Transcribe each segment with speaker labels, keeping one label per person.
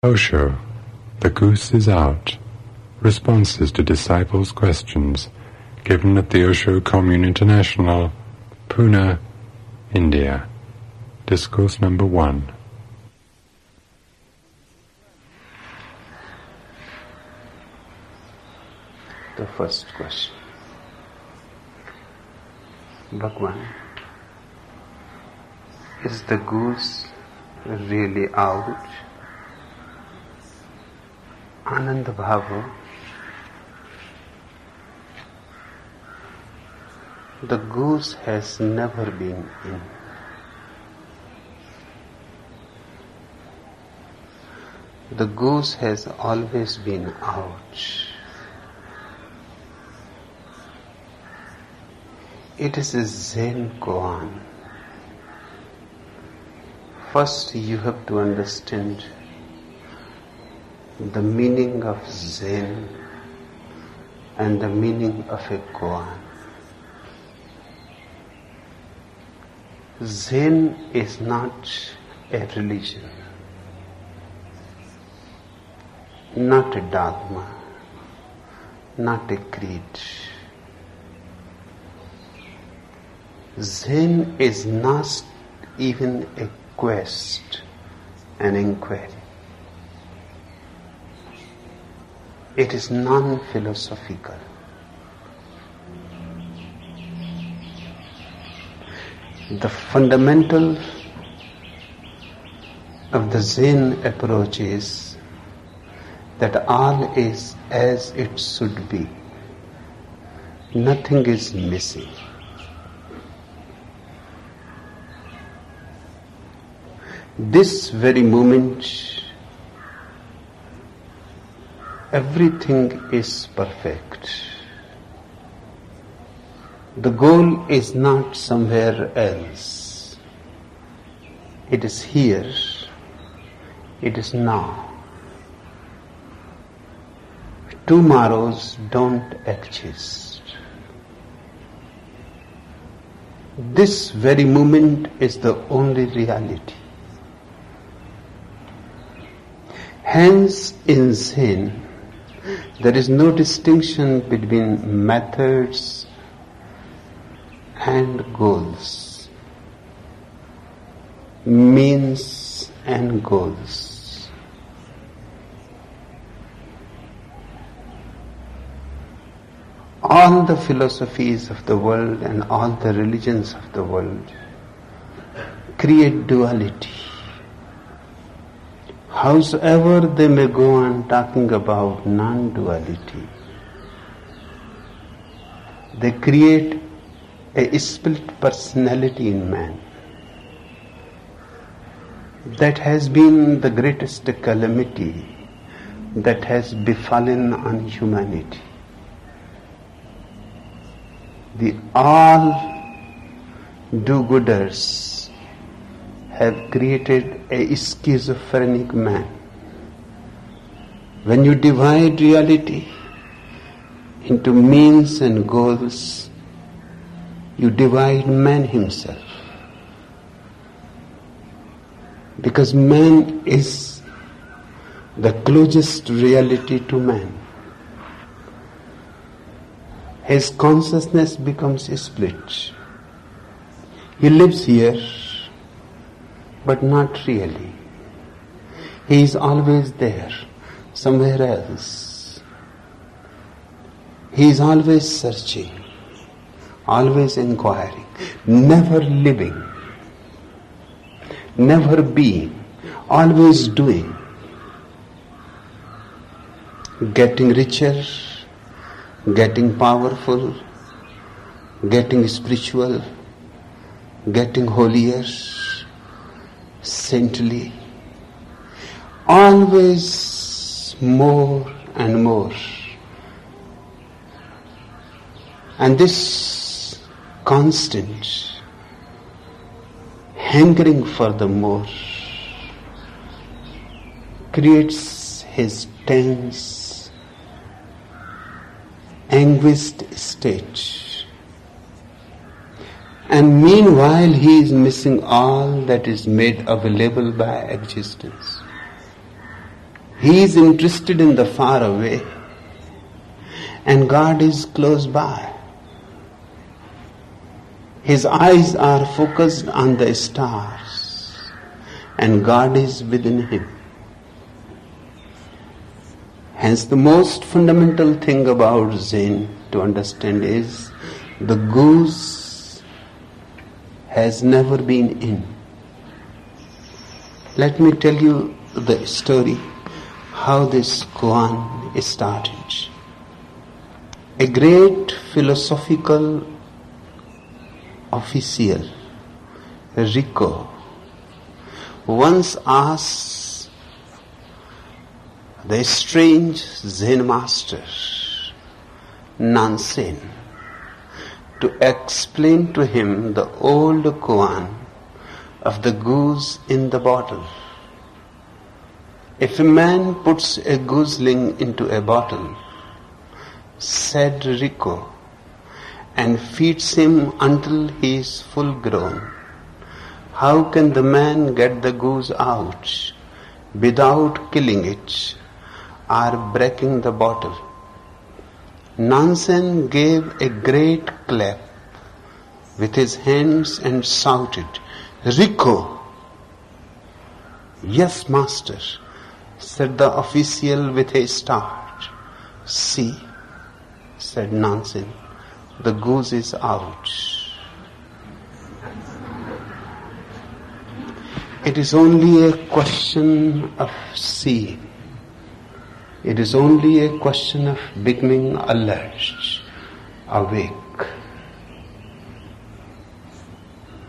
Speaker 1: Osho, the goose is out. Responses to disciples' questions given at the Osho Commune International, Pune, India. Discourse number 1.
Speaker 2: The first question. Bhagwan, is the goose really out? Ananda Bhava, the goose has never been in. The goose has always been out. It is a Zen koan. First you have to understand the meaning of Zen and the meaning of a koan. Zen is not a religion, not a dogma, not a creed. Zen is not even a quest, an inquiry. It is non-philosophical. The fundamental of the Zen approach is that all is as it should be. Nothing is missing. This very moment, everything is perfect. The goal is not somewhere else. It is here. It is now. Tomorrows don't exist. This very moment is the only reality. Hence, in Zen, there is no distinction between methods and goals, means and goals. All the philosophies of the world and all the religions of the world create duality. Howsoever they may go on talking about non-duality, they create a split personality in man. That has been the greatest calamity that has befallen on humanity. The all do-gooders have created a schizophrenic man. When you divide reality into means and goals, you divide man himself. Because man is the closest reality to man. His consciousness becomes split. He lives here, but not really. He is always there, somewhere else. He is always searching, always inquiring, never living, never being, always doing, getting richer, getting powerful, getting spiritual, getting holier, saintly, always more and more. And this constant hankering for the more creates his tense, anguished state. And meanwhile he is missing all that is made available by existence. He is interested in the far away, and God is close by. His eyes are focused on the stars, and God is within him. Hence, the most fundamental thing about Zen to understand is the goose has never been in. Let me tell you the story how this koan started. A great philosophical official, Rico, once asked the strange Zen master, Nansen, to explain to him the old koan of the goose in the bottle. If a man puts a gooseling into a bottle, said Rico, and feeds him until he is full grown, how can the man get the goose out without killing it or breaking the bottle? Nansen gave a great clap with his hands and shouted, "Rico!" "Yes, master," said the official with a start. "See," said Nansen, "the goose is out." It is only a question of seeing. It is only a question of becoming alert, awake.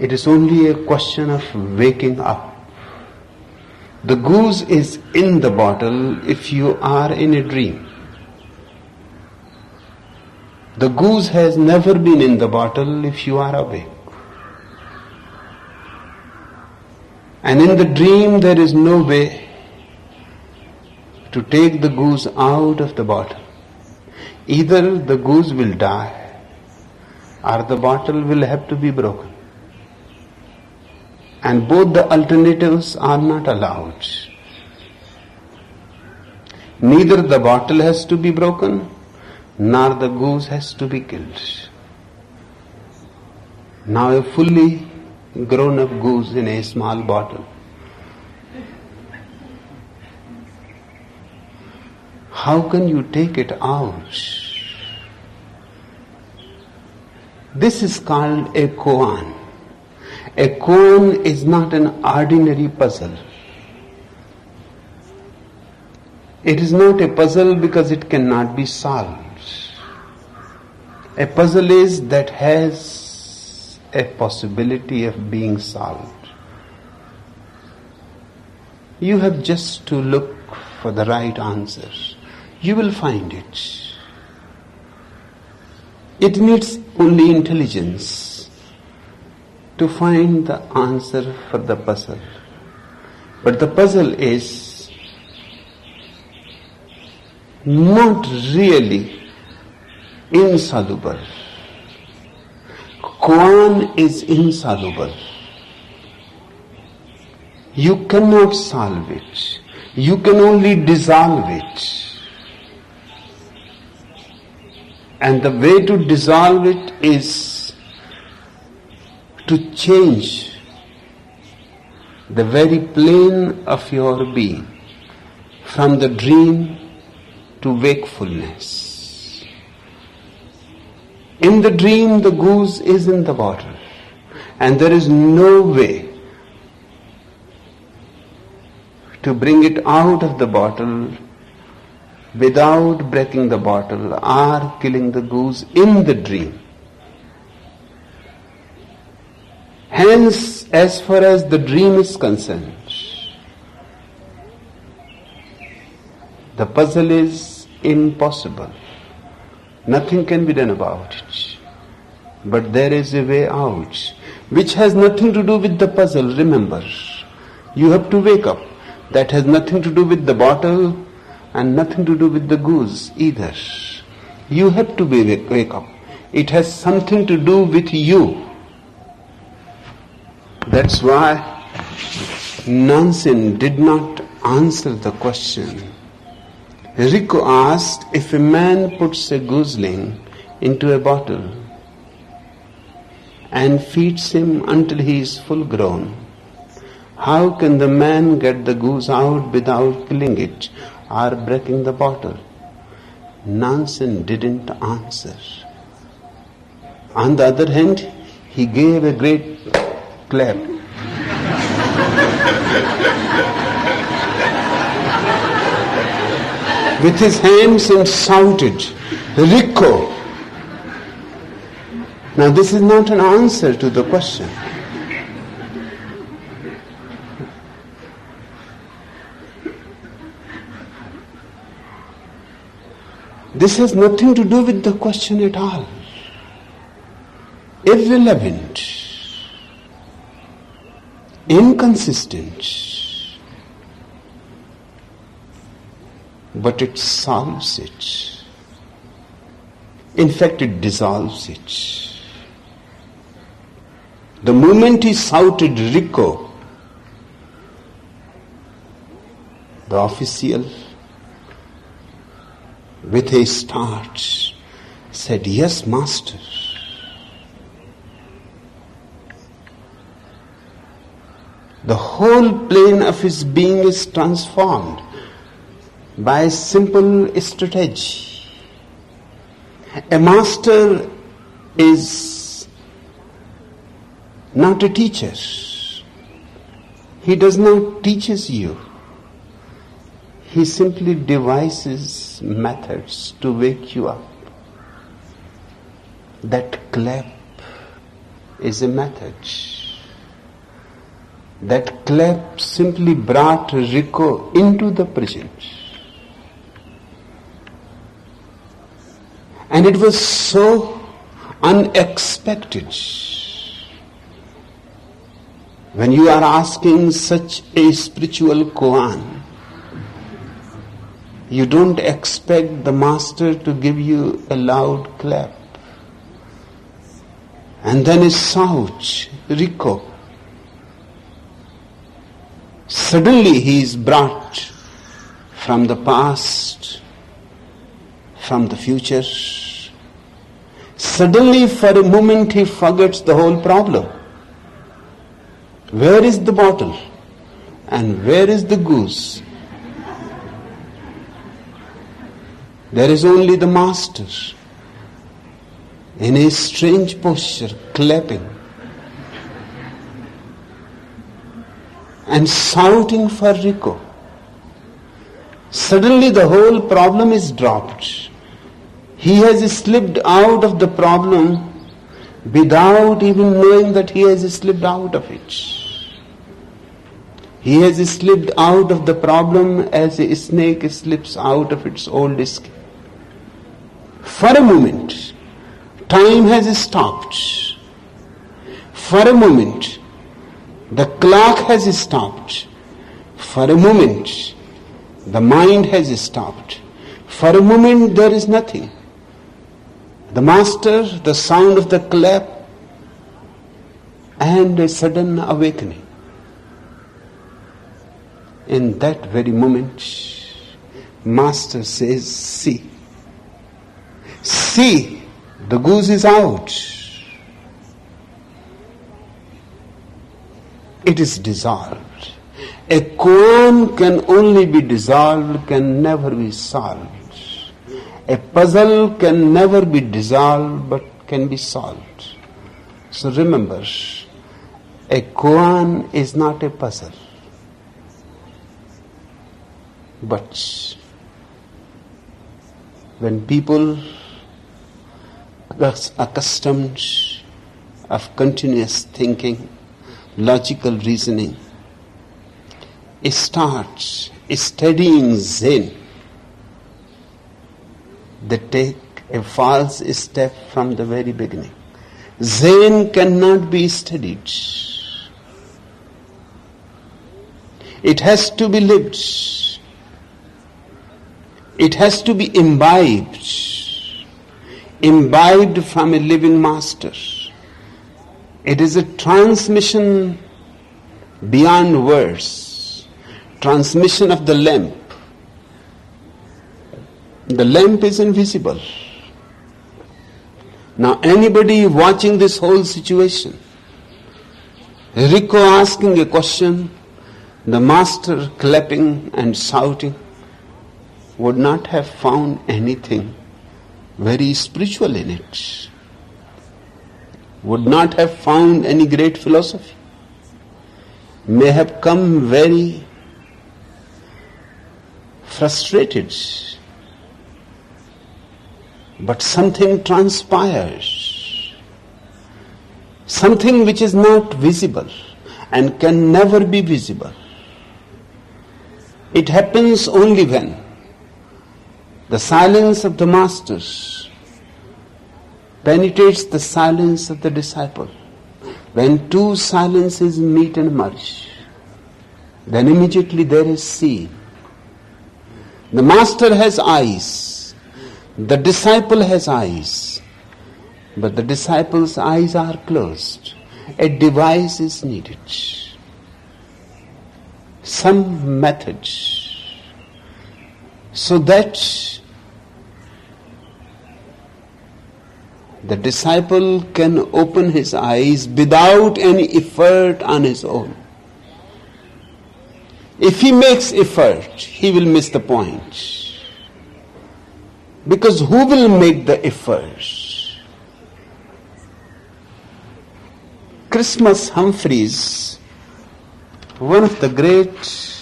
Speaker 2: It is only a question of waking up. The goose is in the bottle if you are in a dream. The goose has never been in the bottle if you are awake. And in the dream there is no way to take the goose out of the bottle. Either the goose will die or the bottle will have to be broken. And both the alternatives are not allowed. Neither the bottle has to be broken nor the goose has to be killed. Now a fully grown-up goose in a small bottle. How can you take it out? This is called a koan. A koan is not an ordinary puzzle. It is not a puzzle because it cannot be solved. A puzzle is that has a possibility of being solved. You have just to look for the right answer. You will find it. It needs only intelligence to find the answer for the puzzle. But the puzzle is not really insoluble. Koan is insoluble. You cannot solve it. You can only dissolve it. And the way to dissolve it is to change the very plane of your being from the dream to wakefulness. In the dream, the goose is in the bottle, and there is no way to bring it out of the bottle without breaking the bottle or killing the goose in the dream. Hence, as far as the dream is concerned, the puzzle is impossible. Nothing can be done about it. But there is a way out, which has nothing to do with the puzzle. Remember, you have to wake up. That has nothing to do with the bottle and nothing to do with the goose either. You have to wake up. It has something to do with you. That's why Nansen did not answer the question Rico asked, if a man puts a gooseling into a bottle and feeds him until he is full grown, how can the man get the goose out without killing it or breaking the bottle? Nansen didn't answer. On the other hand, he gave a great clap. With his hands and shouted, Rico! Now this is not an answer to the question. This has nothing to do with the question at all. Irrelevant, inconsistent, but it solves it. In fact, it dissolves it. The moment he shouted Rico, the official with a start said, yes, master. The whole plane of his being is transformed by a simple strategy. A master is not a teacher. He does not teach you. He simply devises methods to wake you up. That clap is a method. That clap simply brought Rico into the present. And it was so unexpected. When you are asking such a spiritual koan, you don't expect the master to give you a loud clap. And then a shout, Rico. Suddenly he is brought from the past, from the future. Suddenly for a moment he forgets the whole problem. Where is the bottle? And where is the goose? There is only the master in a strange posture, clapping and shouting for Rico. Suddenly the whole problem is dropped. He has slipped out of the problem without even knowing that he has slipped out of it. He has slipped out of the problem as a snake slips out of its old skin. For a moment, time has stopped. For a moment, the clock has stopped. For a moment, the mind has stopped. For a moment, there is nothing. The master, the sound of the clap, and a sudden awakening. In that very moment, master says, see, the goose is out. It is dissolved. A koan can only be dissolved, can never be solved. A puzzle can never be dissolved, but can be solved. So remember, a koan is not a puzzle. But when people are accustomed of continuous thinking, logical reasoning, start studying Zen, they take a false step from the very beginning. Zen cannot be studied. It has to be lived. It has to be imbibed from a living master. It is a transmission beyond words, transmission of the lamp. The lamp is invisible. Now anybody watching this whole situation, Rico asking a question, the master clapping and shouting, would not have found anything very spiritual in it. Would not have found any great philosophy. May have come very frustrated. But something transpires. Something which is not visible and can never be visible. It happens only when the silence of the masters penetrates the silence of the disciple. When two silences meet and merge, then immediately there is seeing. The master has eyes, the disciple has eyes, but the disciple's eyes are closed. A device is needed. Some method so that the disciple can open his eyes without any effort on his own. If he makes effort, he will miss the point. Because who will make the effort? Christmas Humphreys, one of the great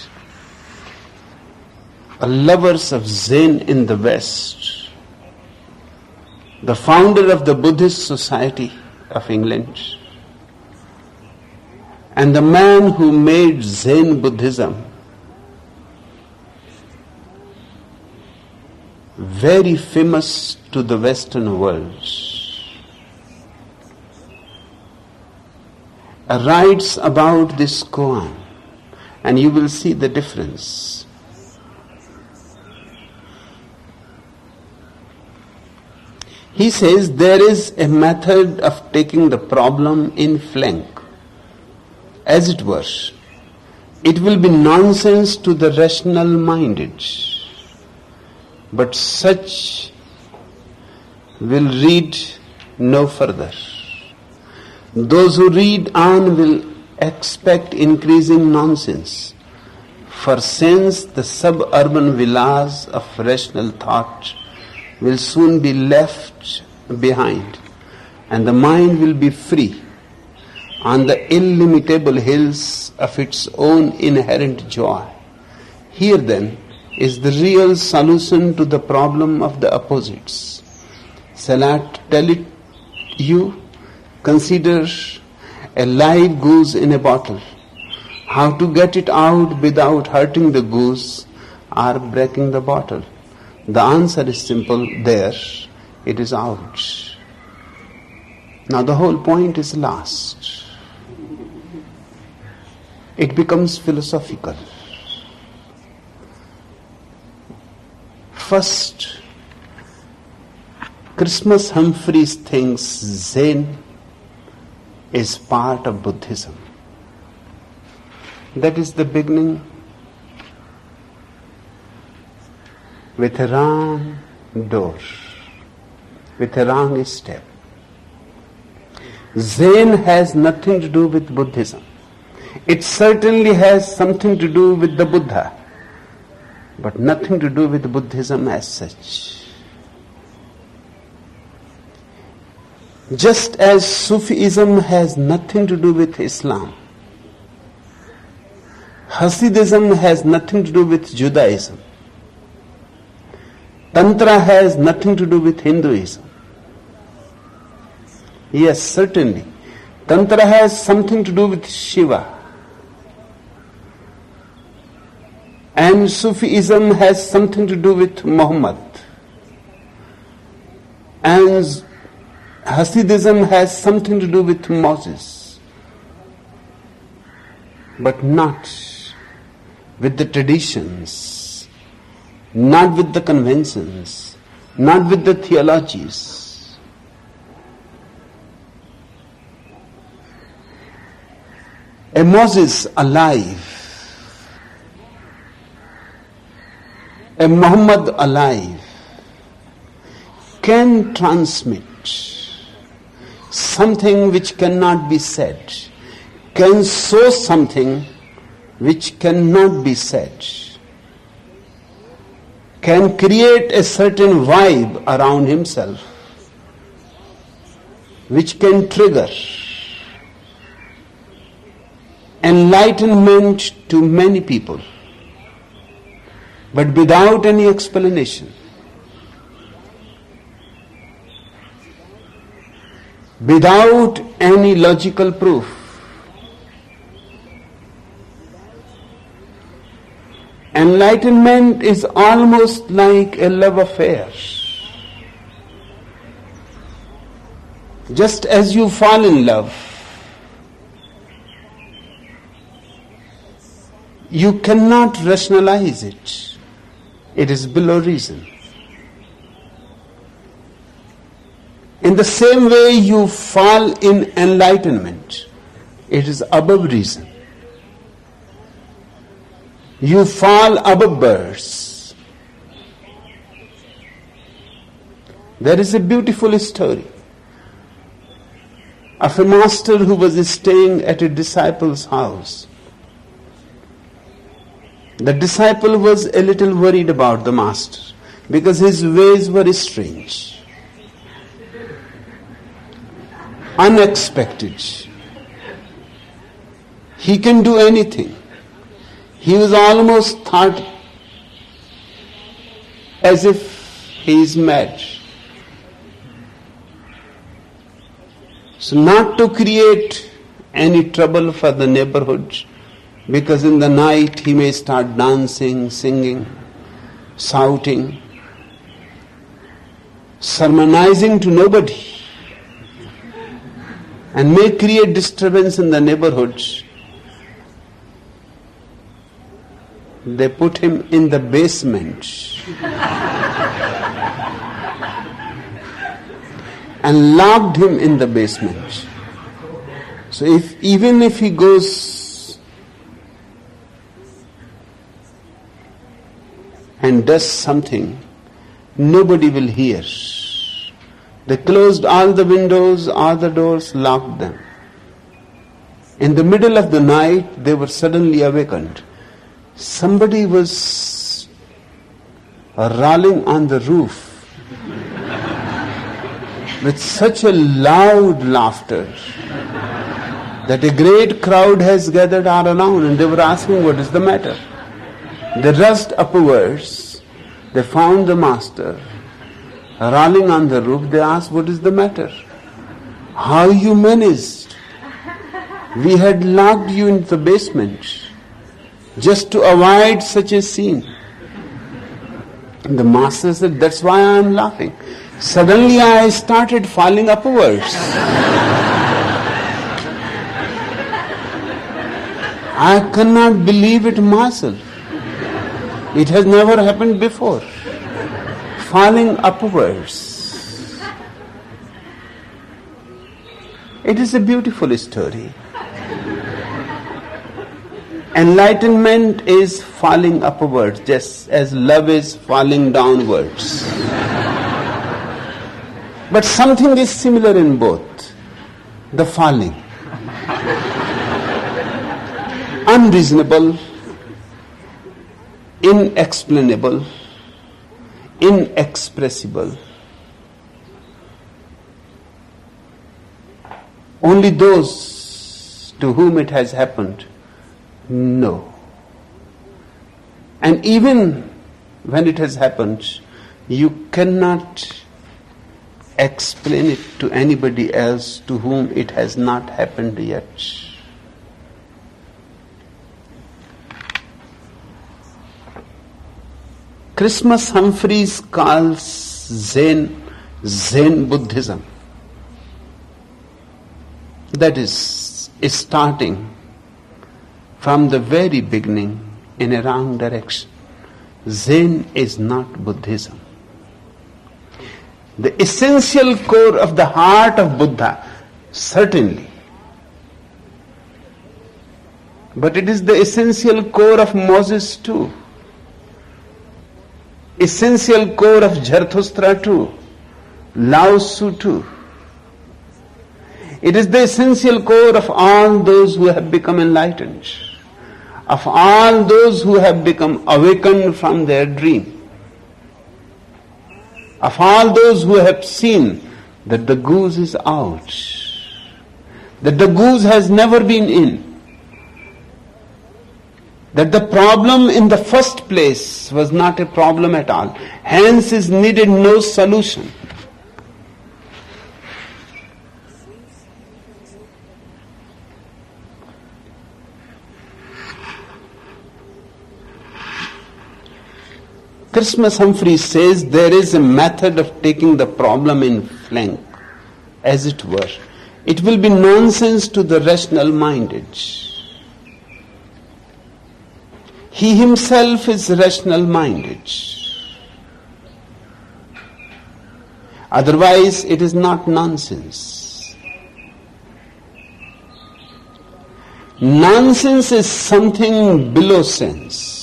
Speaker 2: lovers of Zen in the West, the founder of the Buddhist Society of England, and the man who made Zen Buddhism very famous to the Western world, writes about this koan, and you will see the difference. He says there is a method of taking the problem in flank, as it were. It will be nonsense to the rational minded, but such will read no further. Those who read on will expect increasing nonsense, for since the suburban villas of rational thought will soon be left behind, and the mind will be free on the illimitable hills of its own inherent joy. Here then is the real solution to the problem of the opposites. Shall I tell it you? Consider a live goose in a bottle. How to get it out without hurting the goose or breaking the bottle? The answer is simple. There, it is out. Now the whole point is lost. It becomes philosophical. First, Christmas Humphreys thinks Zen is part of Buddhism. That is the beginning with a wrong door, with a wrong step. Zen has nothing to do with Buddhism. It certainly has something to do with the Buddha, but nothing to do with Buddhism as such. Just as Sufism has nothing to do with Islam, Hasidism has nothing to do with Judaism, Tantra has nothing to do with Hinduism. Yes, certainly. Tantra has something to do with Shiva. And Sufism has something to do with Muhammad. And Hasidism has something to do with Moses. But not with the traditions, not with the conventions, not with the theologies. A Moses alive, a Muhammad alive, can transmit something which cannot be said, can show something which cannot be said, can create a certain vibe around himself which can trigger enlightenment to many people, but without any explanation, without any logical proof. Enlightenment is almost like a love affair. Just as you fall in love, you cannot rationalize it. It is below reason. In the same way you fall in enlightenment, it is above reason. You fall above birds. There is a beautiful story of a master who was staying at a disciple's house. The disciple was a little worried about the master because his ways were strange, unexpected. He can do anything. He was almost thought as if he is mad. So not to create any trouble for the neighborhood, because in the night he may start dancing, singing, shouting, sermonizing to nobody, and may create disturbance in the neighborhood. They put him in the basement and locked him in the basement. So even if he goes and does something, nobody will hear. They closed all the windows, all the doors, locked them. In the middle of the night, they were suddenly awakened. Somebody was rolling on the roof with such a loud laughter that a great crowd has gathered all around, and they were asking what is the matter. They rushed upwards. They found the master rolling on the roof. They asked, what is the matter? How you managed? We had locked you in the basement just to avoid such a scene. And the master said, that's why I am laughing. Suddenly I started falling upwards. I cannot believe it myself. It has never happened before. Falling upwards. It is a beautiful story. Enlightenment is falling upwards, just as love is falling downwards. But something is similar in both. The falling. Unreasonable, inexplainable, inexpressible. Only those to whom it has happened know. And even when it has happened, you cannot explain it to anybody else to whom it has not happened yet. Christmas Humphreys calls Zen Buddhism. That is starting from the very beginning in a wrong direction. Zen is not Buddhism. The essential core of the heart of Buddha, certainly. But it is the essential core of Moses too. Essential core of Zarathustra too. Lao Tzu too. It is the essential core of all those who have become enlightened, of all those who have become awakened from their dream, of all those who have seen that the goose is out, that the goose has never been in, that the problem in the first place was not a problem at all, hence is needed no solution. Christmas Humphreys says there is a method of taking the problem in flank, as it were. It will be nonsense to the rational minded. He himself is rational minded. Otherwise it is not nonsense. Nonsense is something below sense.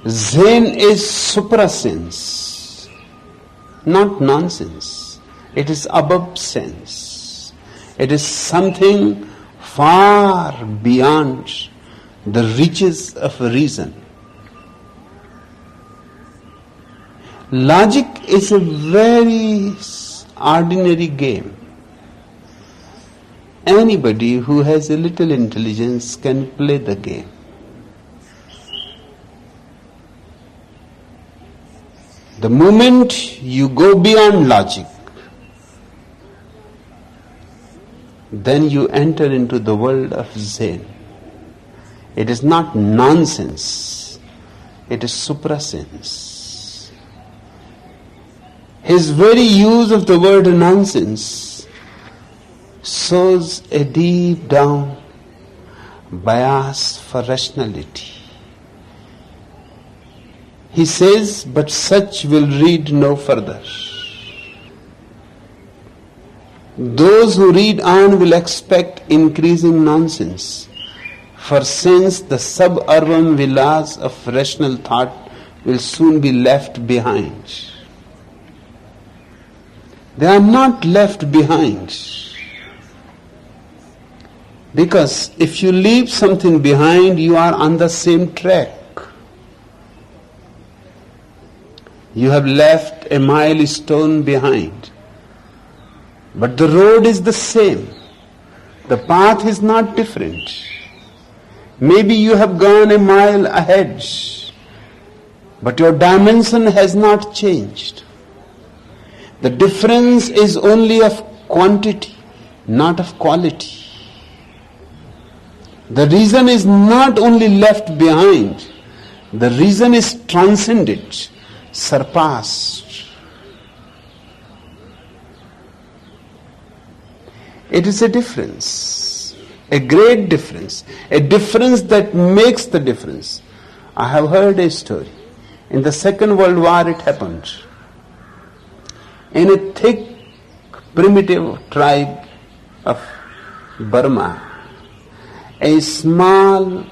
Speaker 2: Zen is suprasense, not nonsense. It is above sense. It is something far beyond the reaches of reason. Logic is a very ordinary game. Anybody who has a little intelligence can play the game. The moment you go beyond logic, then you enter into the world of Zen. It is not nonsense, it is suprasense. His very use of the word nonsense shows a deep down bias for rationality. He says, but such will read no further. Those who read on will expect increasing nonsense, for since the suburban villas of rational thought will soon be left behind. They are not left behind. Because if you leave something behind, you are on the same track. You have left a milestone behind. But the road is the same. The path is not different. Maybe you have gone a mile ahead, but your dimension has not changed. The difference is only of quantity, not of quality. The reason is not only left behind, the reason is transcended, surpassed. It is a difference, a great difference, a difference that makes the difference. I have heard a story. In the Second World War it happened. In a thick, primitive tribe of Burma, a small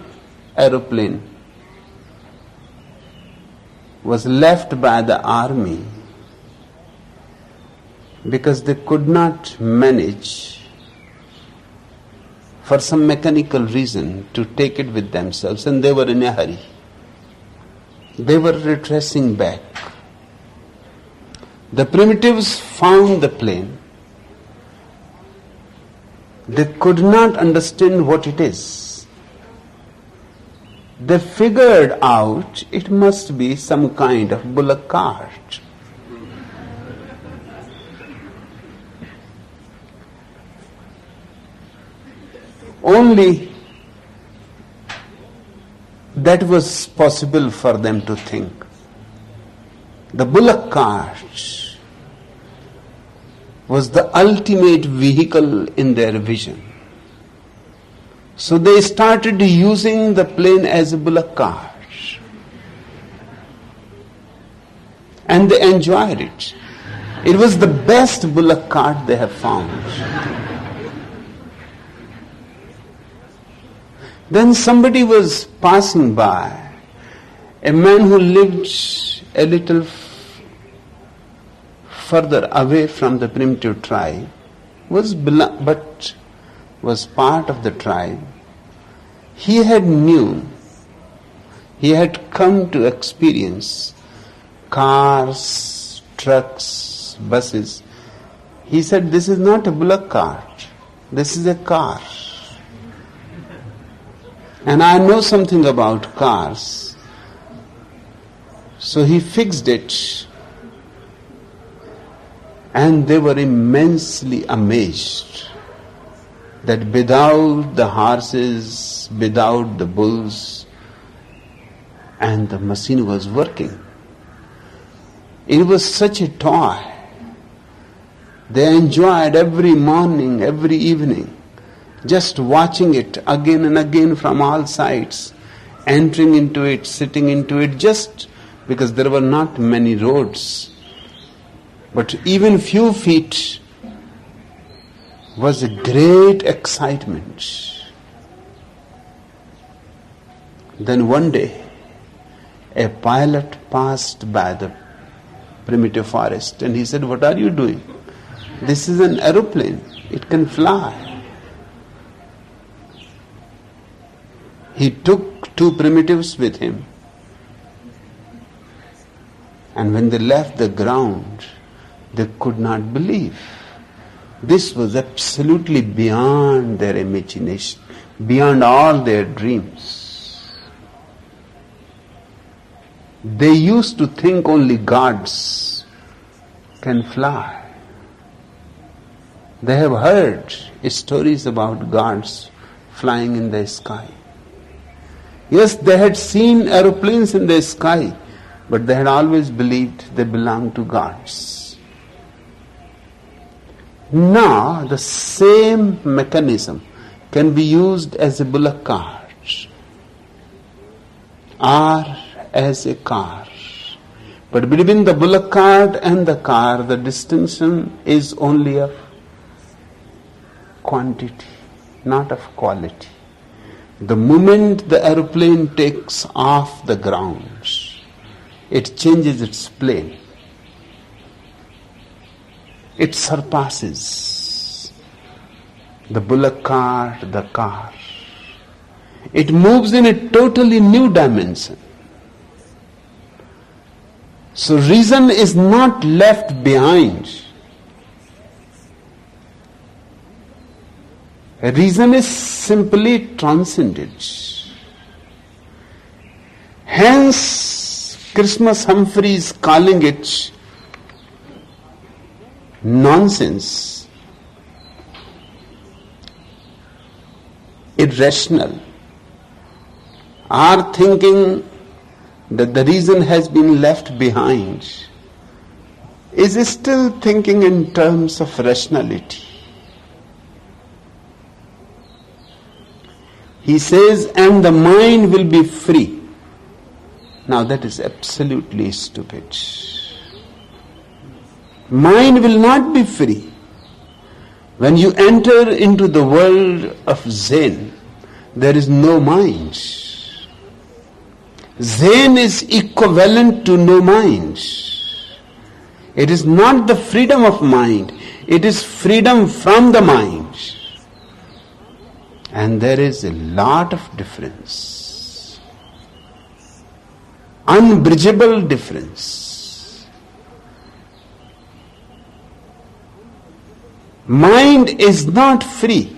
Speaker 2: aeroplane was left by the army because they could not manage, for some mechanical reason, to take it with themselves, and they were in a hurry. They were retracing back. The primitives found the plane. They could not understand what it is. They figured out it must be some kind of bullock cart. Only that was possible for them to think. The bullock cart was the ultimate vehicle in their vision. So they started using the plane as a bullock cart. And they enjoyed it. It was the best bullock cart they have found. Then somebody was passing by, a man who lived a little further away from the primitive tribe, but was part of the tribe. He had come to experience cars, trucks, buses. He said, this is not a bullock cart, this is a car. And I know something about cars. So he fixed it. And they were immensely amazed that without the horses, without the bulls, and the machine was working. It was such a toy. They enjoyed every morning, every evening, just watching it again and again from all sides, entering into it, sitting into it, just because there were not many roads. But even few feet was a great excitement. Then one day, a pilot passed by the primitive forest and he said, what are you doing? This is an aeroplane. It can fly. He took two primitives with him. And when they left the ground, they could not believe. This was absolutely beyond their imagination, beyond all their dreams. They used to think only gods can fly. They have heard stories about gods flying in the sky. Yes, they had seen aeroplanes in the sky, but they had always believed they belonged to gods. Now, the same mechanism can be used as a bullock cart or as a car. But between the bullock cart and the car, the distinction is only of quantity, not of quality. The moment the aeroplane takes off the ground, it changes its plane. It surpasses the bullock cart, the car. It moves in a totally new dimension. So reason is not left behind. Reason is simply transcended. Hence, Christmas Humphrey is calling it nonsense, irrational, or thinking that the reason has been left behind is still thinking in terms of rationality. He says, and the mind will be free. Now that is absolutely stupid. Mind will not be free. When you enter into the world of Zen, there is no mind. Zen is equivalent to no mind. It is not the freedom of mind, it is freedom from the mind. And there is a lot of difference. Unbridgeable difference. Mind is not free.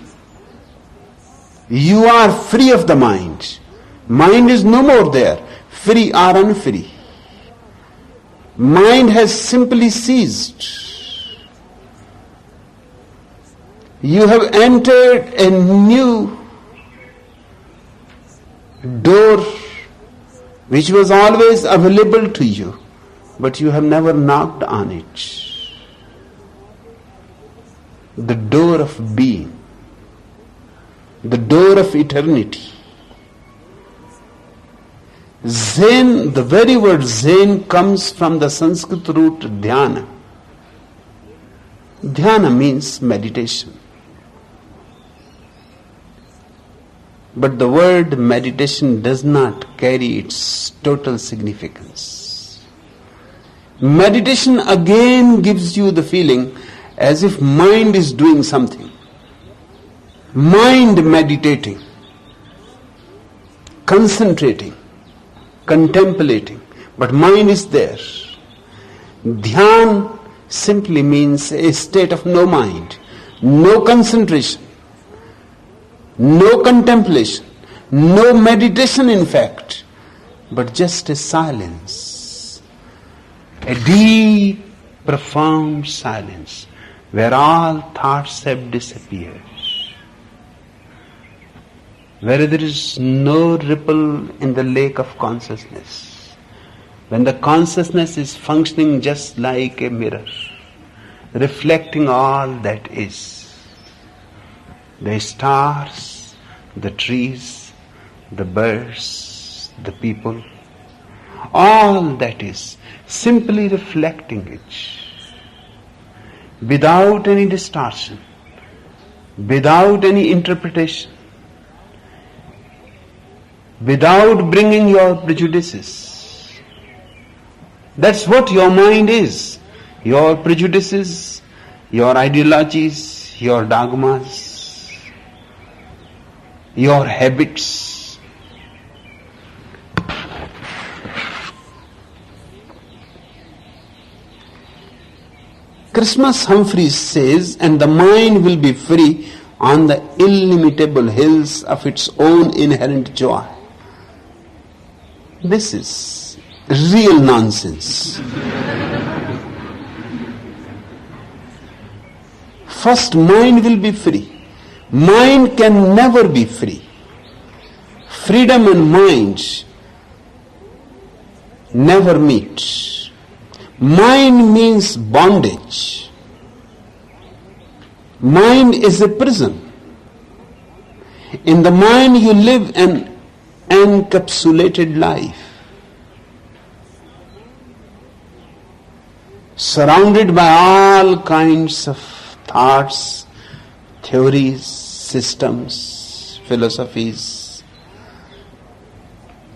Speaker 2: You are free of the mind. Mind is no more there, free or unfree. Mind has simply ceased. You have entered a new door which was always available to you, but you have never knocked on it. The door of being, the door of eternity. Zen, the very word Zen comes from the Sanskrit root dhyana. Dhyana means meditation. But the word meditation does not carry its total significance. Meditation again gives you the feeling as if mind is doing something. Mind meditating, concentrating, contemplating, but mind is there. Dhyan simply means a state of no mind, no concentration, no contemplation, no meditation in fact, but just a silence, a deep, profound silence where all thoughts have disappeared, where there is no ripple in the lake of consciousness. When the consciousness is functioning just like a mirror, reflecting all that is. The stars, the trees, the birds, the people, all that is, simply reflecting it. Without any distortion, without any interpretation, without bringing your prejudices. That's what your mind is. Your prejudices, your ideologies, your dogmas, your habits. Christmas Humphreys says, and the mind will be free on the illimitable hills of its own inherent joy. This is real nonsense. First, mind will be free. Mind can never be free. Freedom and mind never meet. Mind means bondage. Mind is a prison. In the mind you live an encapsulated life, surrounded by all kinds of thoughts, theories, systems, philosophies,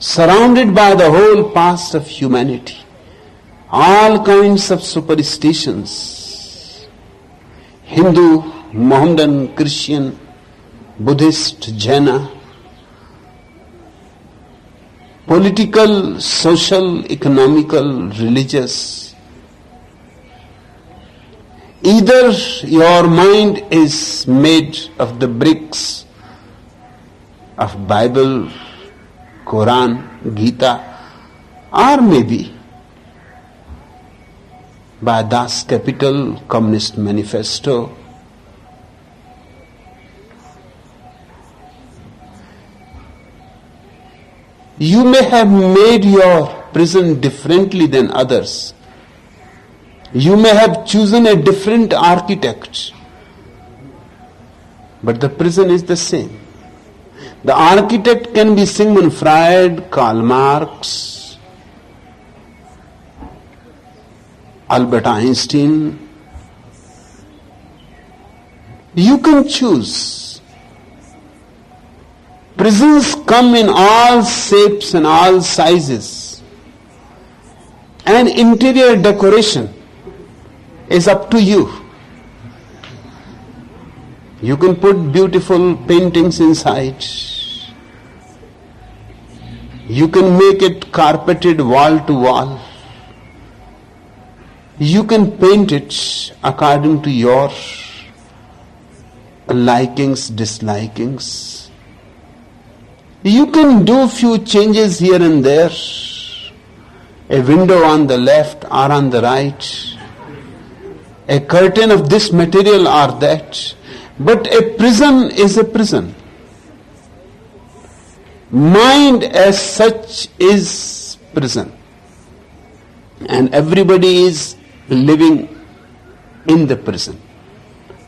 Speaker 2: surrounded by the whole past of humanity, all kinds of superstitions, Hindu, Mohammedan, Christian, Buddhist, Jaina, political, social, economical, religious. Either your mind is made of the bricks of Bible, Quran, Gita, or maybe by Das Kapital, Communist Manifesto. You may have made your prison differently than others. You may have chosen a different architect, but the prison is the same. The architect can be Sigmund Freud, Karl Marx, Albert Einstein. You can choose. Prisons come in all shapes and all sizes, and interior decoration is up to you. You can put beautiful paintings inside. You can make it carpeted wall to wall. You can paint it according to your likings, dislikings. You can do few changes here and there. A window on the left or on the right. A curtain of this material or that. But a prison is a prison. Mind as such is prison. And everybody is living in the prison.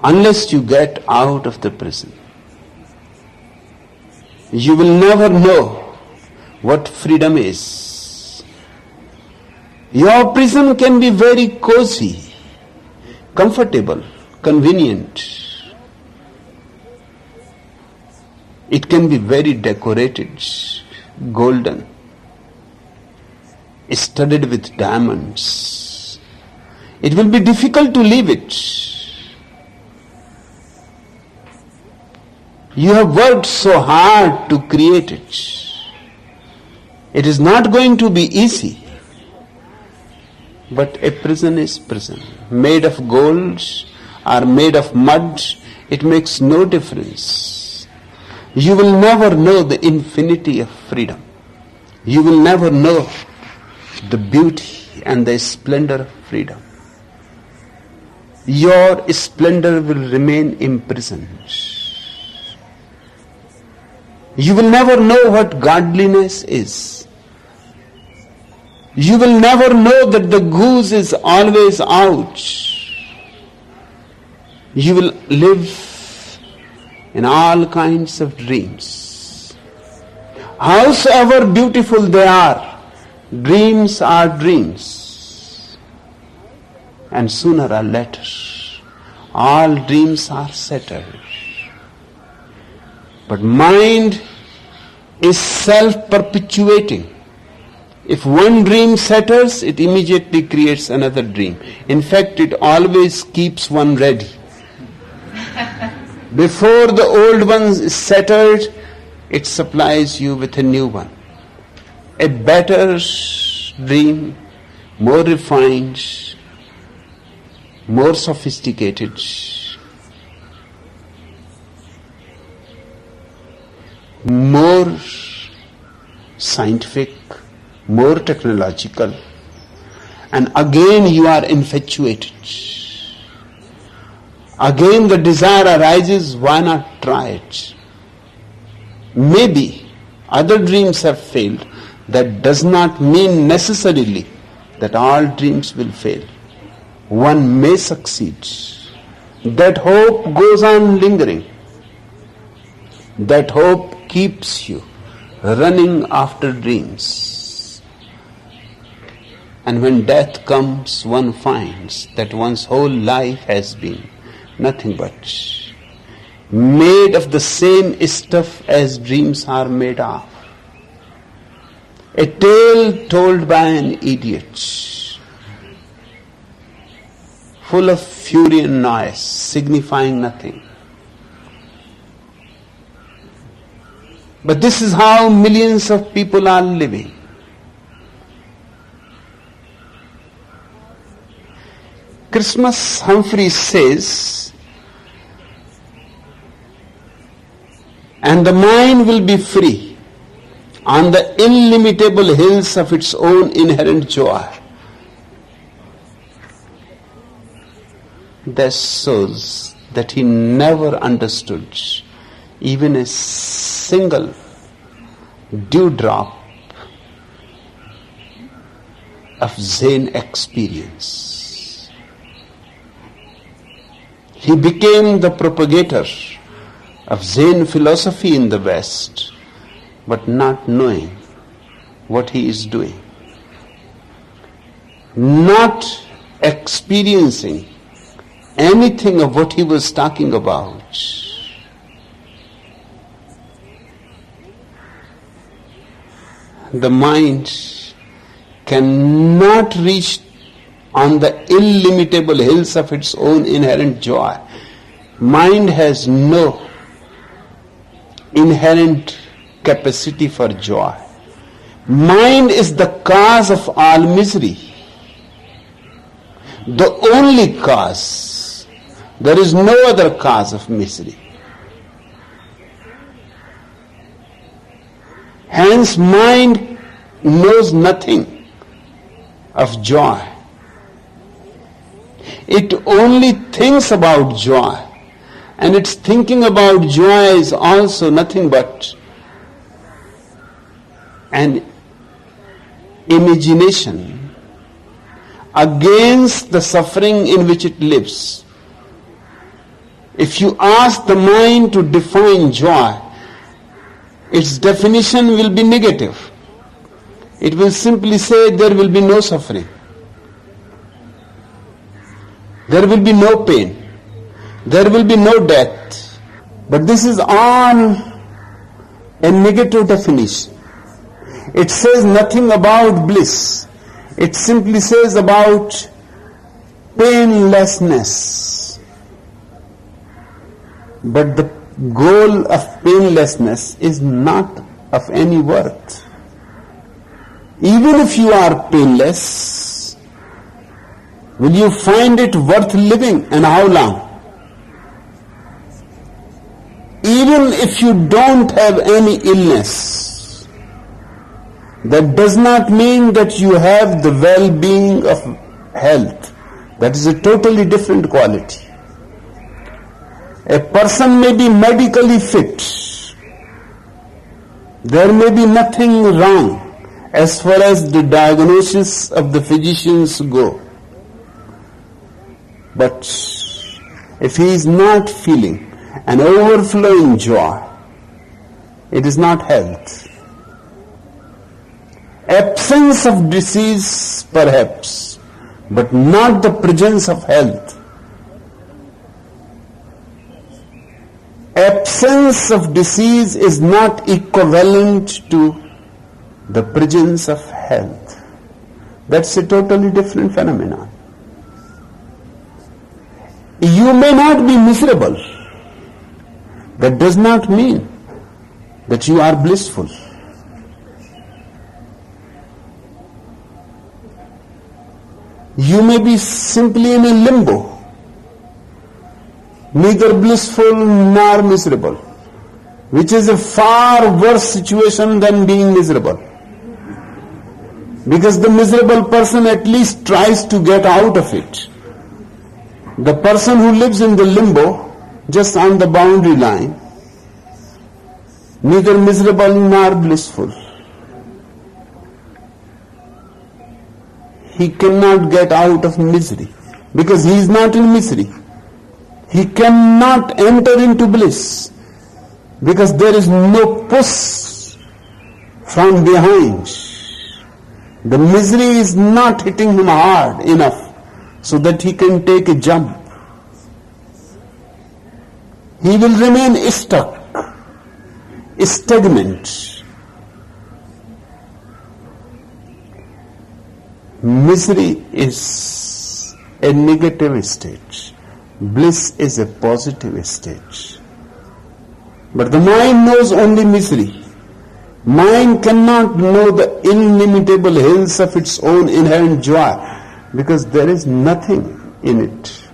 Speaker 2: Unless you get out of the prison, you will never know what freedom is. Your prison can be very cozy, comfortable, convenient. It can be very decorated, golden, studded with diamonds. It will be difficult to leave it. You have worked so hard to create it. It is not going to be easy. But a prison is prison. Made of gold or made of mud, it makes no difference. You will never know the infinity of freedom. You will never know the beauty and the splendor of freedom. Your splendor will remain imprisoned. You will never know what godliness is. You will never know that the goose is always out. You will live in all kinds of dreams. Howsoever beautiful they are, dreams are dreams. And sooner or later, all dreams are settled. But mind is self-perpetuating. If one dream settles, it immediately creates another dream. In fact, it always keeps one ready. Before the old one is settled, it supplies you with a new one. A better dream, more refined, more sophisticated, more scientific, more technological, and again you are infatuated. Again the desire arises, why not try it? Maybe other dreams have failed. That does not mean necessarily that all dreams will fail. One may succeed. That hope goes on lingering. That hope keeps you running after dreams. And when death comes, one finds that one's whole life has been nothing but made of the same stuff as dreams are made of. A tale told by an idiot, full of fury and noise, signifying nothing. But this is how millions of people are living. Christmas Humphreys says, and the mind will be free on the illimitable hills of its own inherent joy. That shows that he never understood even a single dewdrop of Zen experience. He became the propagator of Zen philosophy in the West, but not knowing what he is doing, not experiencing anything of what he was talking about. The mind cannot reach on the illimitable hills of its own inherent joy. Mind has no inherent capacity for joy. Mind is the cause of all misery. The only cause. There is no other cause of misery. Hence, mind knows nothing of joy. It only thinks about joy. And its thinking about joy is also nothing but an imagination against the suffering in which it lives. If you ask the mind to define joy, its definition will be negative. It will simply say there will be no suffering. There will be no pain. There will be no death. But this is all a negative definition. It says nothing about bliss. It simply says about painlessness. But the goal of painlessness is not of any worth. Even if you are painless, will you find it worth living, and how long? Even if you don't have any illness, that does not mean that you have the well-being of health. That is a totally different quality. A person may be medically fit. There may be nothing wrong as far as the diagnosis of the physicians go. But if he is not feeling an overflowing joy, it is not health. Absence of disease perhaps, but not the presence of health. Absence of disease is not equivalent to the presence of health. That's a totally different phenomenon. You may not be miserable. That does not mean that you are blissful. You may be simply in a limbo, neither blissful nor miserable, which is a far worse situation than being miserable. Because the miserable person at least tries to get out of it. The person who lives in the limbo, just on the boundary line, neither miserable nor blissful, he cannot get out of misery, because he is not in misery. He cannot enter into bliss, because there is no push from behind. The misery is not hitting him hard enough so that he can take a jump. He will remain stuck, stagnant. Misery is a negative state. Bliss is a positive state. But the mind knows only misery. Mind cannot know the illimitable hills of its own inherent joy, because there is nothing in it.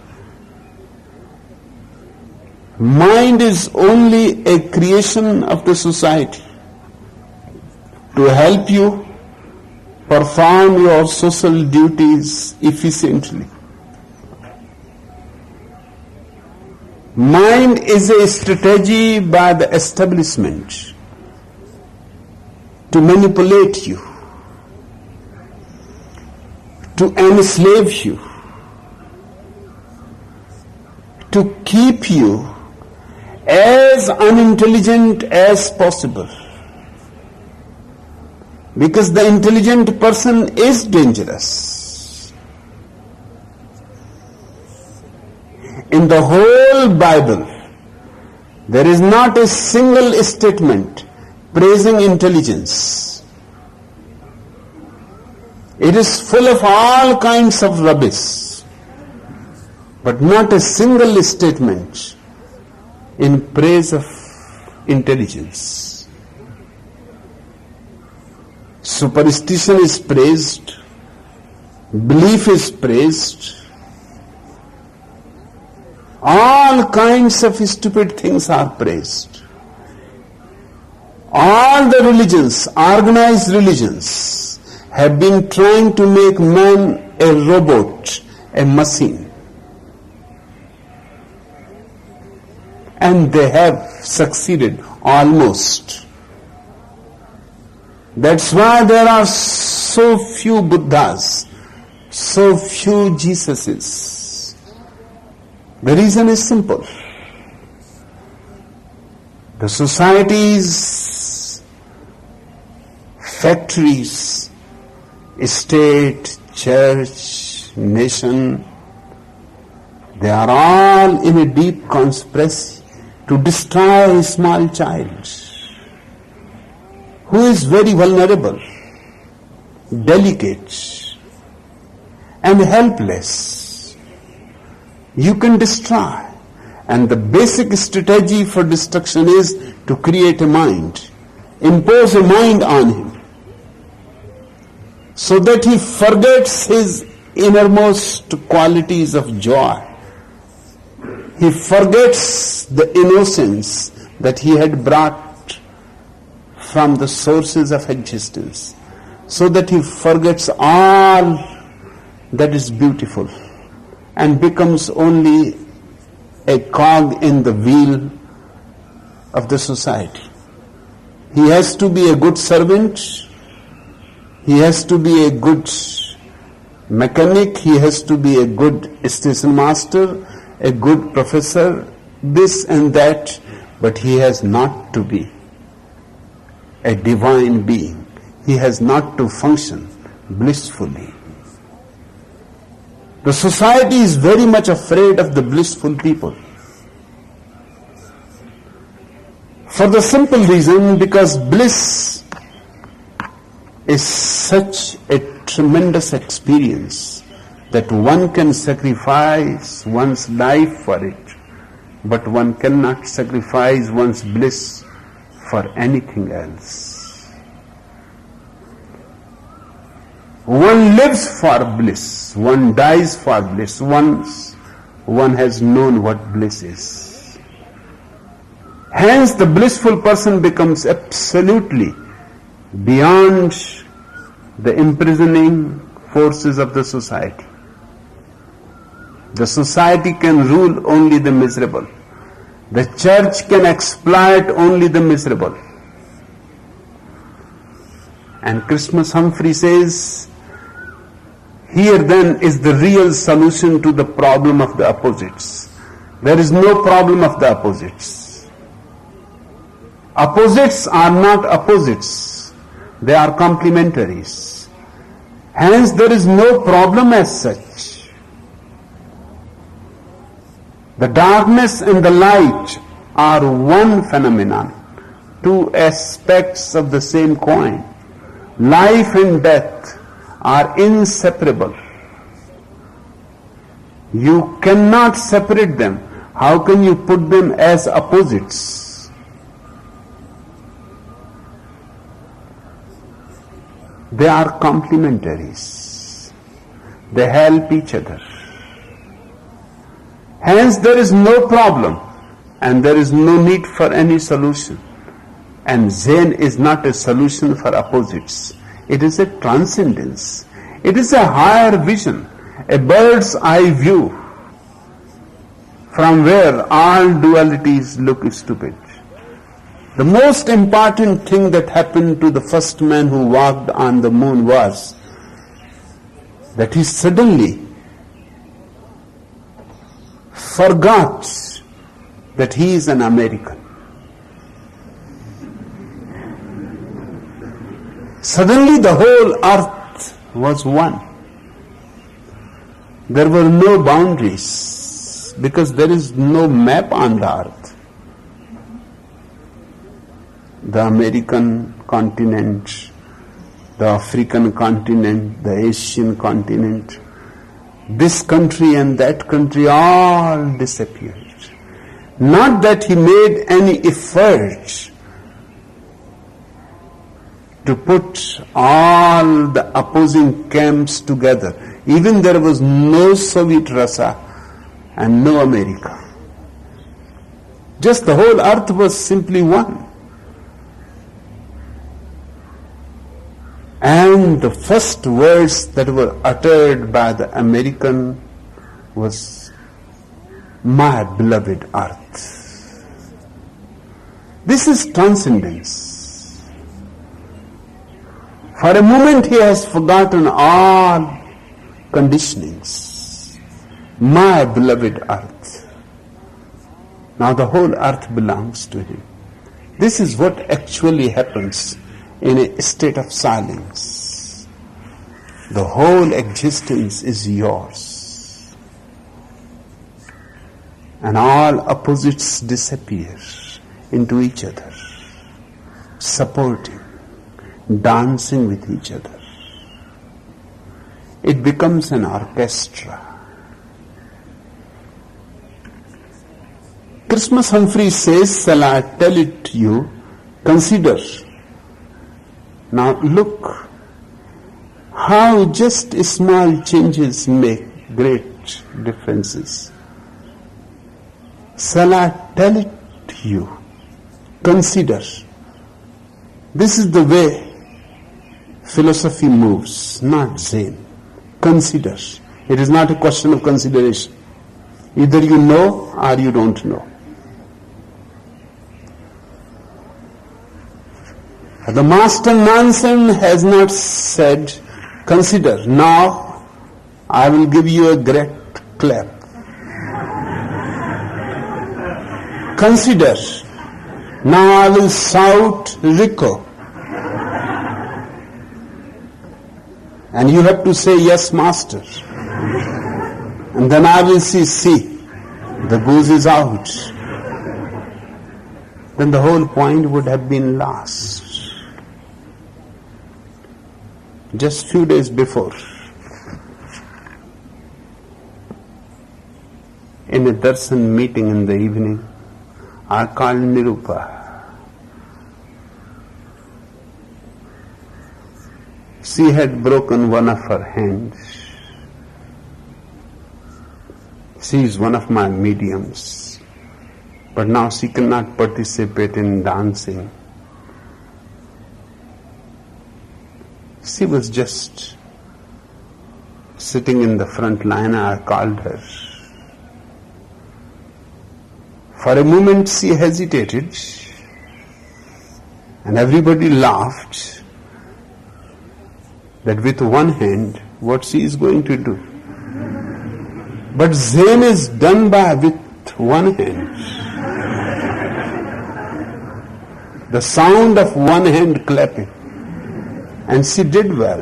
Speaker 2: Mind is only a creation of the society to help you perform your social duties efficiently. Mind is a strategy by the establishment to manipulate you, to enslave you, to keep you as unintelligent as possible. Because the intelligent person is dangerous. In the whole Bible, there is not a single statement praising intelligence. It is full of all kinds of rubbish, but not a single statement in praise of intelligence. Superstition is praised, belief is praised, all kinds of stupid things are praised. All the religions, organized religions, have been trying to make man a robot, a machine. And they have succeeded almost. That's why there are so few Buddhas, so few Jesuses. The reason is simple. The societies, factories, state, church, nation, they are all in a deep conspiracy to destroy a small child who is very vulnerable, delicate, and helpless. you can destroy. And the basic strategy for destruction is to create a mind, impose a mind on him, so that he forgets his innermost qualities of joy. He forgets the innocence that he had brought from the sources of existence, so that he forgets all that is beautiful and becomes only a cog in the wheel of the society. He has to be a good servant, he has to be a good mechanic, he has to be a good station master, a good professor, this and that, but he has not to be a divine being. He has not to function blissfully. The society is very much afraid of the blissful people. For the simple reason, because bliss is such a tremendous experience that one can sacrifice one's life for it, but one cannot sacrifice one's bliss for anything else. One lives for bliss, one dies for bliss, once one has known what bliss is. Hence the blissful person becomes absolutely beyond the imprisoning forces of the society. The society can rule only the miserable. The church can exploit only the miserable. And Christmas Humphrey says, here then is the real solution to the problem of the opposites. There is no problem of the opposites. Opposites are not opposites. They are complementaries. Hence there is no problem as such. The darkness and the light are one phenomenon, two aspects of the same coin. Life and death are inseparable. You cannot separate them. How can you put them as opposites? They are complementaries. They help each other. Hence there is no problem and there is no need for any solution. And Zen is not a solution for opposites. It is a transcendence. It is a higher vision, a bird's eye view from where all dualities look stupid. The most important thing that happened to the first man who walked on the moon was that he suddenly forgot that he is an American. Suddenly the whole earth was one. There were no boundaries because there is no map on the earth. The American continent, the African continent, the Asian continent, this country and that country all disappeared. Not that he made any effort to put all the opposing camps together. Even there was no Soviet Russia and no America. Just the whole earth was simply one. And the first words that were uttered by the American was, "My beloved earth." This is transcendence. For a moment he has forgotten all conditionings. My beloved earth. Now the whole earth belongs to him. This is what actually happens in a state of silence. The whole existence is yours. And all opposites disappear into each other, supporting, dancing with each other. It becomes an orchestra. Christmas Humphrey says, shall I tell it you? Consider. Now look how just small changes make great differences. Shall I tell it to you? Consider. This is the way philosophy moves, not Zen. Consider. It is not a question of consideration. Either you know or you don't know. The Master Nansen has not said, consider, now I will give you a great clap. Consider, now I will shout Rico. And you have to say, yes, Master. And then I will see, the goose is out. Then the whole point would have been lost. Just few days before, in a darshan meeting in the evening, I called Nirupa. She had broken one of her hands. She is one of my mediums, but now she cannot participate in dancing. She was just sitting in the front line. I called her. For a moment she hesitated, and everybody laughed that with one hand what she is going to do. But Zen is done with one hand. The sound of one hand clapping. And she did well.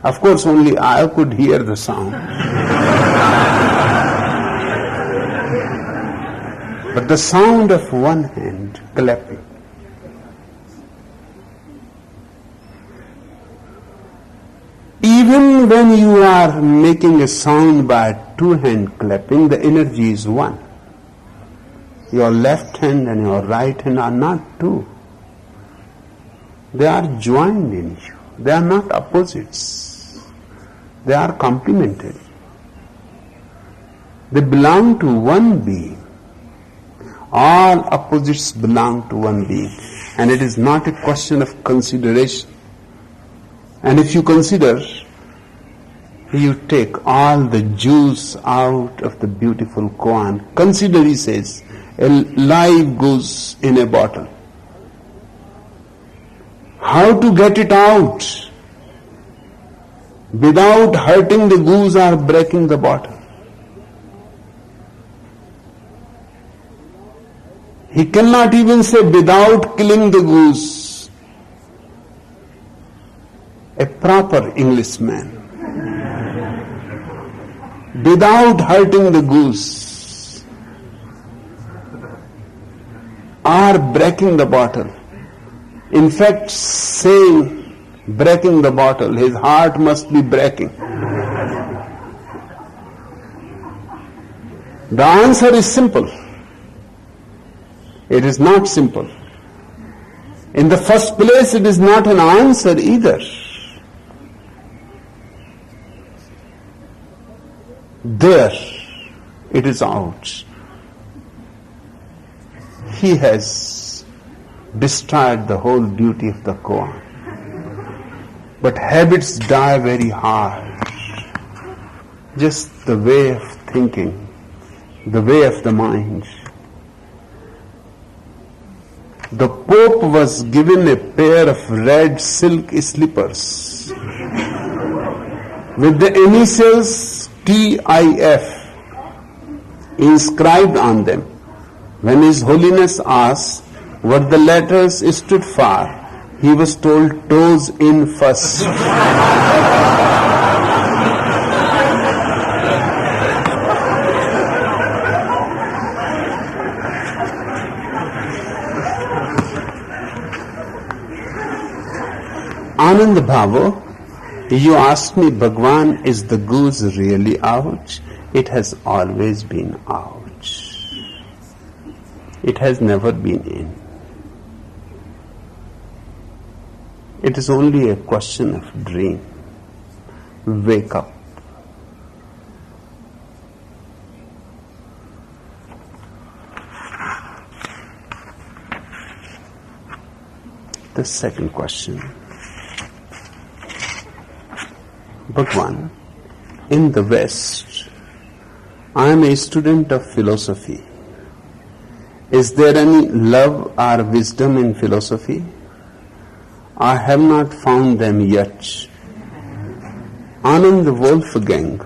Speaker 2: Of course, only I could hear the sound. But the sound of one hand clapping. Even when you are making a sound by two-hand clapping, the energy is one. Your left hand and your right hand are not two. They are joined in you. They are not opposites. They are complementary. They belong to one being. All opposites belong to one being. And it is not a question of consideration. And if you consider, you take all the juice out of the beautiful koan. Consider, he says, a live goose in a bottle. How to get it out without hurting the goose or breaking the bottle? He cannot even say without killing the goose. A proper Englishman. Without hurting the goose or breaking the bottle. In fact, saying breaking the bottle, his heart must be breaking. The answer is simple. It is not simple. In the first place, it is not an answer either. There, it is out. He has destroyed the whole beauty of the koan. But habits die very hard. Just the way of thinking, the way of the mind. The Pope was given a pair of red silk slippers with the initials TIF inscribed on them. When His Holiness asked what the letters stood for, he was told toes in first. Anand Bhavo, you asked me, Bhagwan, is the goose really out? It has always been out. It has never been in. It is only a question of dream. Wake up. The second question. Bhagwan, in the West, I am a student of philosophy. Is there any love or wisdom in philosophy? I have not found them yet. Anand Wolfgang.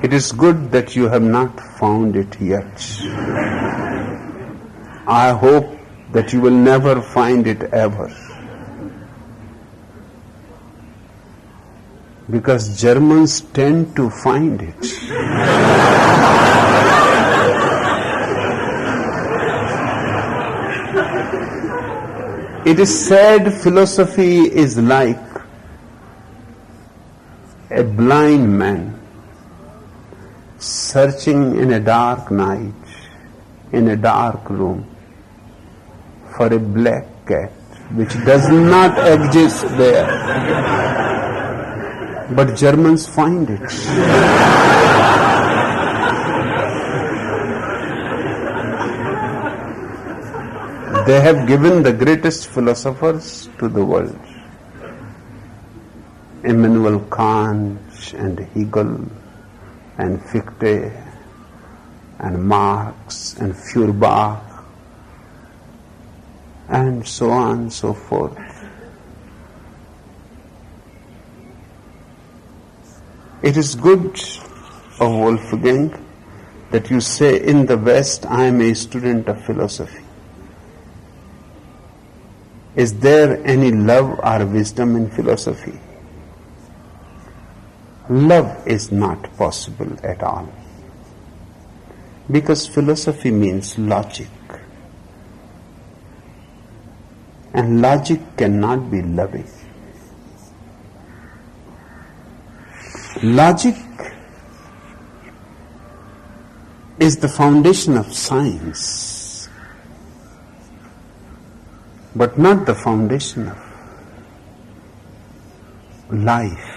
Speaker 2: It is good that you have not found it yet. I hope that you will never find it ever. Because Germans tend to find it. It is said philosophy is like a blind man searching in a dark night, in a dark room, for a black cat which does not exist there. But Germans find it. They have given the greatest philosophers to the world. Immanuel Kant and Hegel and Fichte and Marx and Feuerbach and so on and so forth. It is good, O Wolfgang, that you say, in the West I am a student of philosophy. Is there any love or wisdom in philosophy? Love is not possible at all. Because philosophy means logic. And logic cannot be loving. Logic is the foundation of science, but not the foundation of life.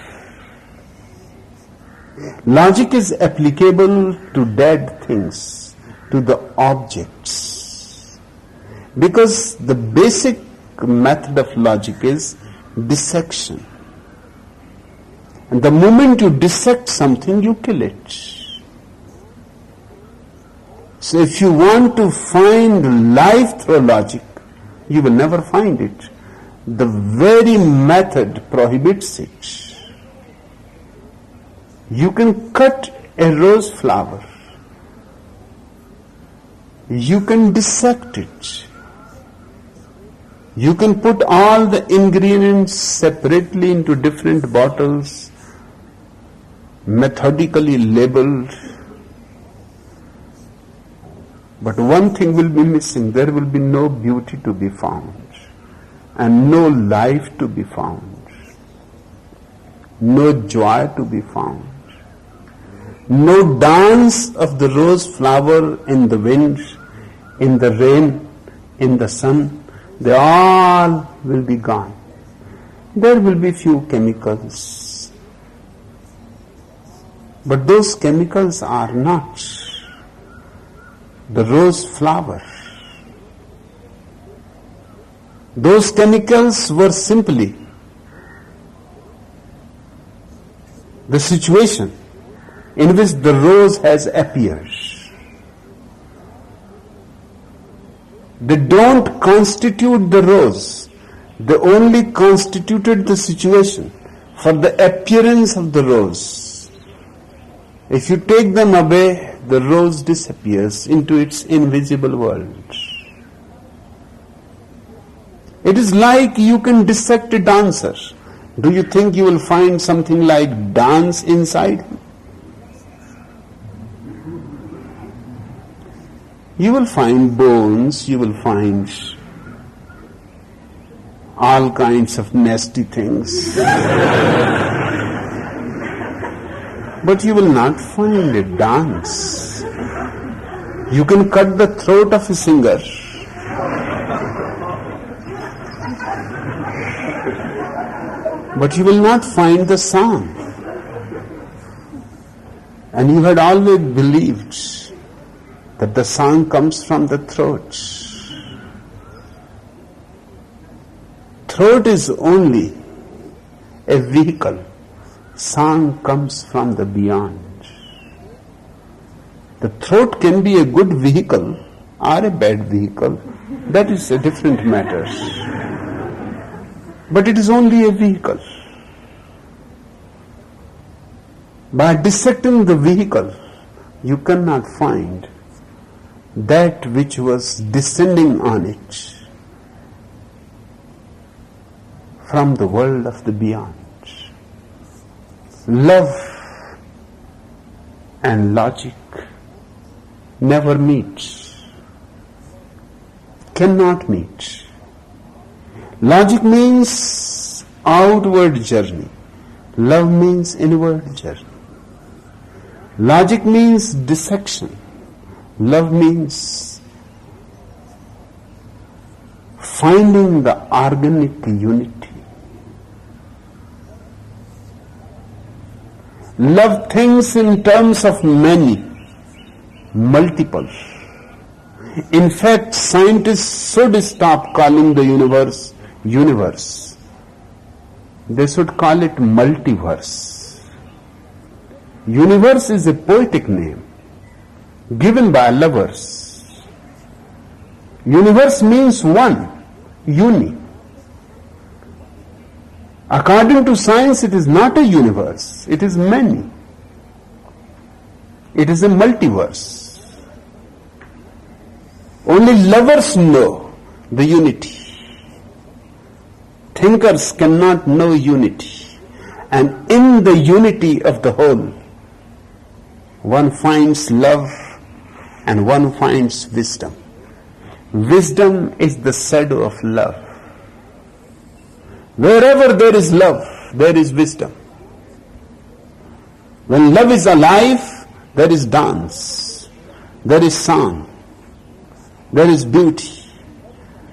Speaker 2: Logic is applicable to dead things, to the objects, because the basic method of logic is dissection. And the moment you dissect something, you kill it. So if you want to find life through logic, you will never find it. The very method prohibits it. You can cut a rose flower. You can dissect it. You can put all the ingredients separately into different bottles, methodically labeled. But one thing will be missing. There will be no beauty to be found and no life to be found, no joy to be found, no dance of the rose flower in the wind, in the rain, in the sun. They all will be gone. There will be few chemicals, but those chemicals are not the rose flower. Those chemicals were simply the situation in which the rose has appeared. They don't constitute the rose. They only constituted the situation for the appearance of the rose. If you take them away, the rose disappears into its invisible world. It is like you can dissect a dancer. Do you think you will find something like dance inside him? You will find bones, you will find all kinds of nasty things. But you will not find a dance. You can cut the throat of a singer. But you will not find the song. And you had always believed that the song comes from the throat. Throat is only a vehicle. Song comes from the beyond. The throat can be a good vehicle or a bad vehicle. That is a different matter. But it is only a vehicle. By dissecting the vehicle, you cannot find that which was descending on it from the world of the beyond. Love and logic never meet, cannot meet. Logic means outward journey. Love means inward journey. Logic means dissection. Love means finding the organic unity. Love thinks in terms of many, multiple. In fact, scientists should stop calling the universe universe. They should call it multiverse. Universe is a poetic name given by lovers. Universe means one, uni. According to science, it is not a universe, it is many. It is a multiverse. Only lovers know the unity. Thinkers cannot know unity. And in the unity of the whole, one finds love and one finds wisdom. Wisdom is the shadow of love. Wherever there is love, there is wisdom. When love is alive, there is dance, there is song, there is beauty.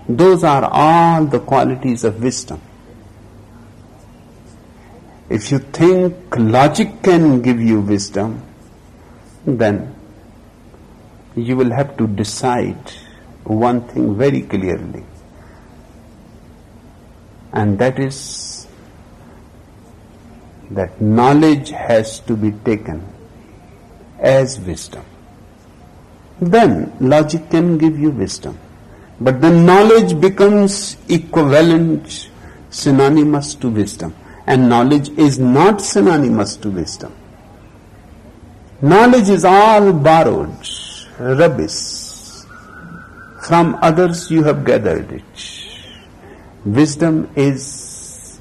Speaker 2: Those are all the qualities of wisdom. If you think logic can give you wisdom, then you will have to decide one thing very clearly. And that is that knowledge has to be taken as wisdom. Then logic can give you wisdom. But then knowledge becomes equivalent, synonymous to wisdom. And knowledge is not synonymous to wisdom. Knowledge is all borrowed, rubbish. From others you have gathered it. Wisdom is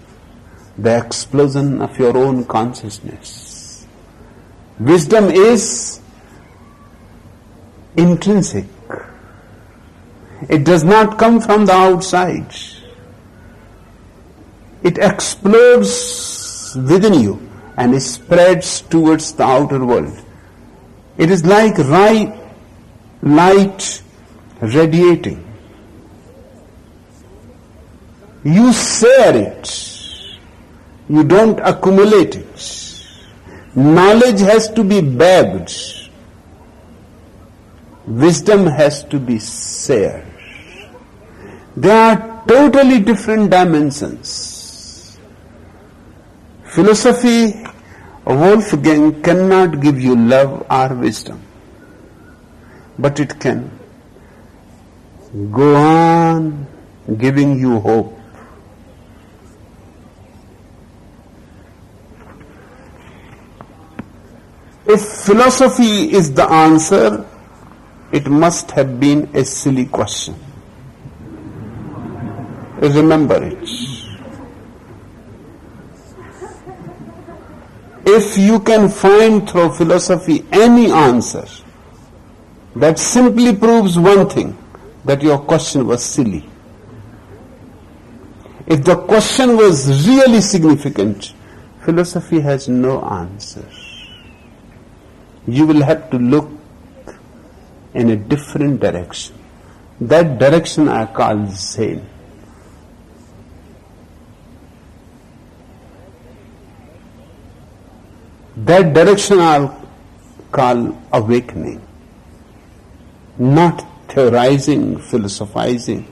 Speaker 2: the explosion of your own consciousness. Wisdom is intrinsic. It does not come from the outside. It explodes within you and spreads towards the outer world. It is like light radiating. You share it. You don't accumulate it. Knowledge has to be bagged. Wisdom has to be shared. They are totally different dimensions. Philosophy, Wolfgang, cannot give you love or wisdom. But it can go on giving you hope. If philosophy is the answer, it must have been a silly question. Remember it. If you can find through philosophy any answer, That simply proves one thing, that your question was silly. If the question was really significant, philosophy has no answer. You will have to look in a different direction. That direction I call Zen. That direction I'll call awakening. Not theorizing, philosophizing,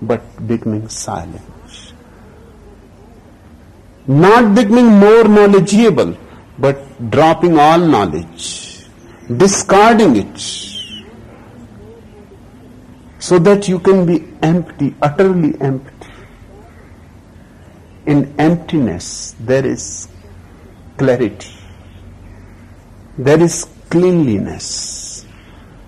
Speaker 2: but becoming silent. Not becoming more knowledgeable, but dropping all knowledge, discarding it, so that you can be empty, utterly empty. In emptiness there is clarity, there is cleanliness,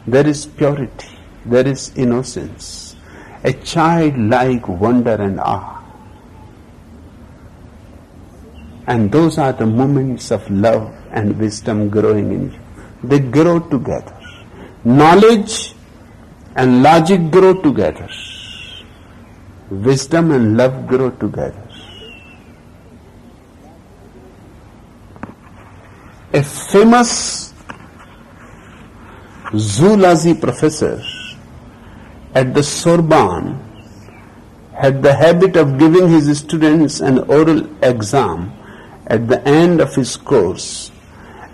Speaker 2: there is purity, there is innocence, a childlike wonder and awe. And those are the moments of love and wisdom growing in you. They grow together. Knowledge and logic grow together. Wisdom and love grow together. A famous zoology professor at the Sorbonne had the habit of giving his students an oral exam at the end of his course,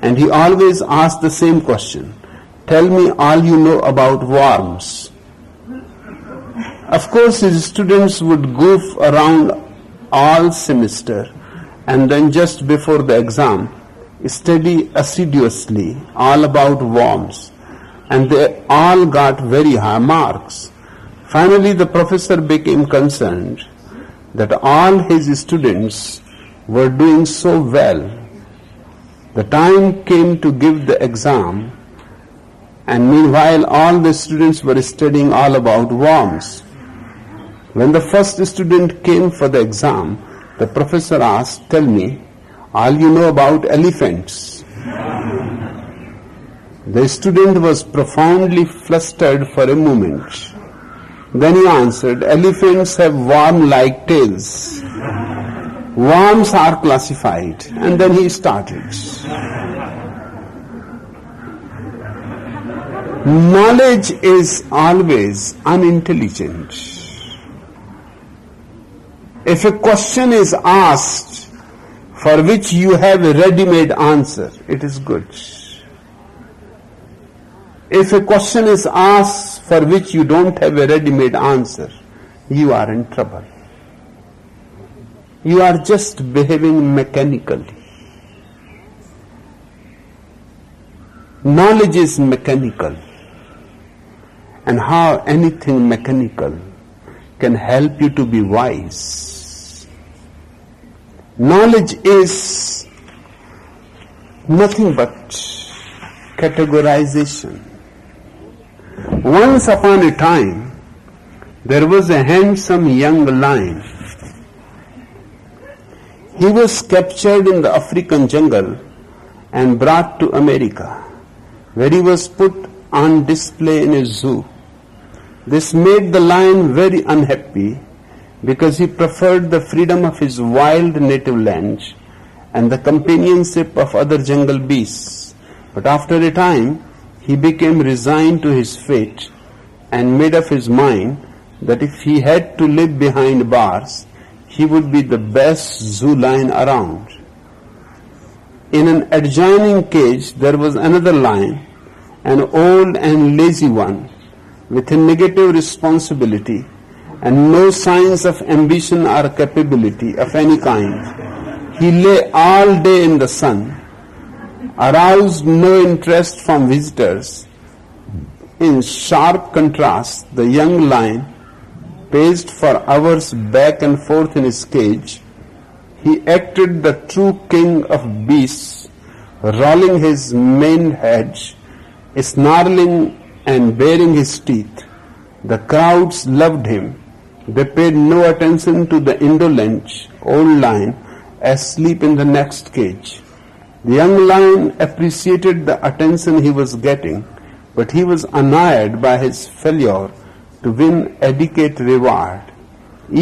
Speaker 2: and he always asked the same question: tell me all you know about worms. Of course, his students would goof around all semester, and then just before the exam study assiduously all about worms, and they all got very high marks. Finally, the professor became concerned that all his students were doing so well. The time came to give the exam, and meanwhile all the students were studying all about worms. When the first student came for the exam, the professor asked, tell me all you know about elephants. The student was profoundly flustered for a moment. Then he answered, elephants have worm-like tails. Worms are classified. And then he started. Knowledge is always unintelligent. If a question is asked for which you have a ready-made answer, it is good. If a question is asked for which you don't have a ready-made answer, you are in trouble. You are just behaving mechanically. Knowledge is mechanical. And how anything mechanical can help you to be wise. Knowledge is nothing but categorization. Once upon a time, there was a handsome young lion. He was captured in the African jungle and brought to America, where he was put on display in a zoo. This made the lion very unhappy because he preferred the freedom of his wild native land and the companionship of other jungle beasts. But after a time, he became resigned to his fate and made up his mind that if he had to live behind bars, he would be the best zoo lion around. In an adjoining cage, there was another lion, an old and lazy one, with a negative responsibility and no signs of ambition or capability of any kind. He lay all day in the sun, aroused no interest from visitors. In sharp contrast, the young lion paced for hours back and forth in his cage. He acted the true king of beasts, rolling his maned head, snarling and baring his teeth. The crowds loved him. They paid no attention to the indolent old lion asleep in the next cage. The young lion appreciated the attention he was getting, but he was annoyed by his failure to win adequate reward.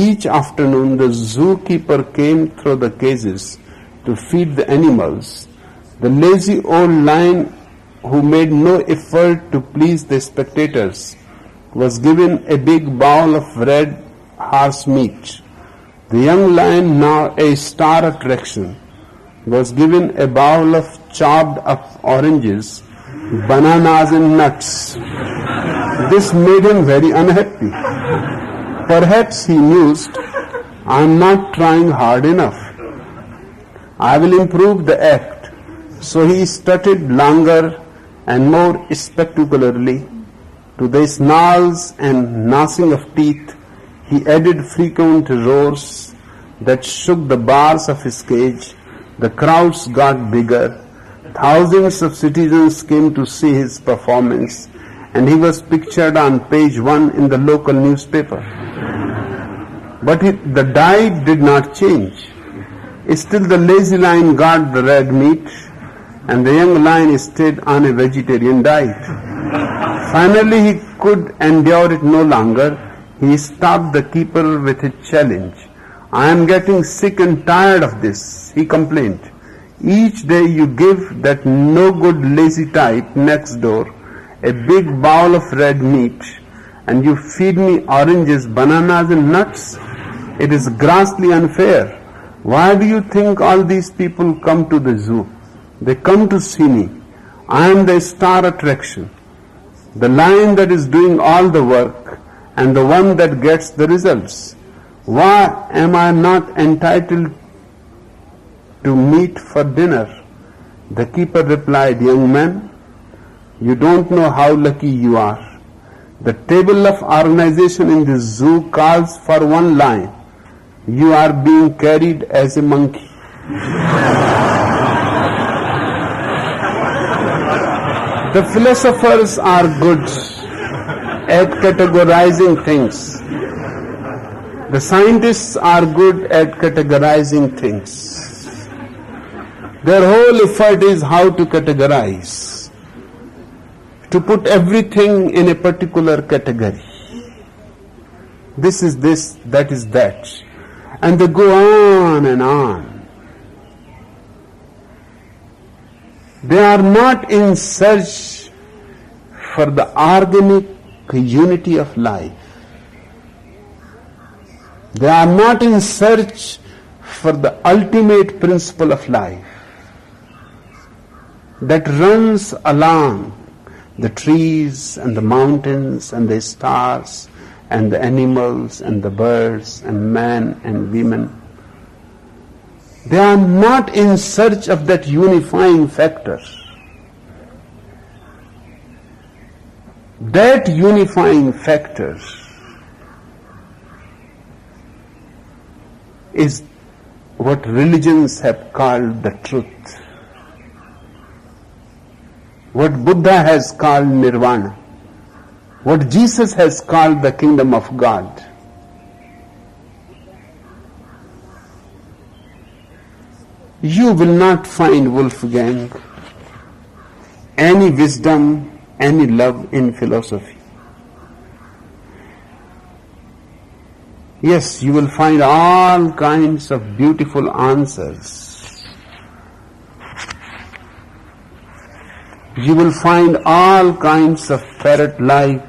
Speaker 2: Each afternoon the zookeeper came through the cages to feed the animals. The lazy old lion, who made no effort to please the spectators, was given a big bowl of red horse meat. The young lion, now a star attraction, was given a bowl of chopped up oranges, bananas and nuts. This made him very unhappy. Perhaps he mused, I am not trying hard enough. I will improve the act. So he stuttered longer and more spectacularly. To the snarls and gnashing of teeth, he added frequent roars that shook the bars of his cage. The crowds got bigger. Thousands of citizens came to see his performance, and he was pictured on page 1 in the local newspaper. But the diet did not change. Still the lazy lion got the red meat, and the young lion stayed on a vegetarian diet. Finally he could endure it no longer. He stopped the keeper with a challenge. I am getting sick and tired of this, he complained. Each day you give that no good lazy type next door a big bowl of red meat, and you feed me oranges, bananas and nuts. It is grossly unfair. Why do you think all these people come to the zoo? They come to see me. I am the star attraction, the lion that is doing all the work and the one that gets the results. Why am I not entitled to meat for dinner? The keeper replied, young man, you don't know how lucky you are. The table of organization in the zoo calls for one lion. You are being carried as a monkey. The philosophers are good at categorizing things. The scientists are good at categorizing things. Their whole effort is how to categorize, to put everything in a particular category. This is this, that is that. And they go on and on. They are not in search for the organic unity of life. They are not in search for the ultimate principle of life that runs along the trees and the mountains and the stars and the animals and the birds and men and women. They are not in search of that unifying factor. That unifying factor is what religions have called the truth, what Buddha has called nirvana, what Jesus has called the kingdom of God. You will not find, Wolfgang, any wisdom, any love in philosophy. Yes, you will find all kinds of beautiful answers. You will find all kinds of parrot-like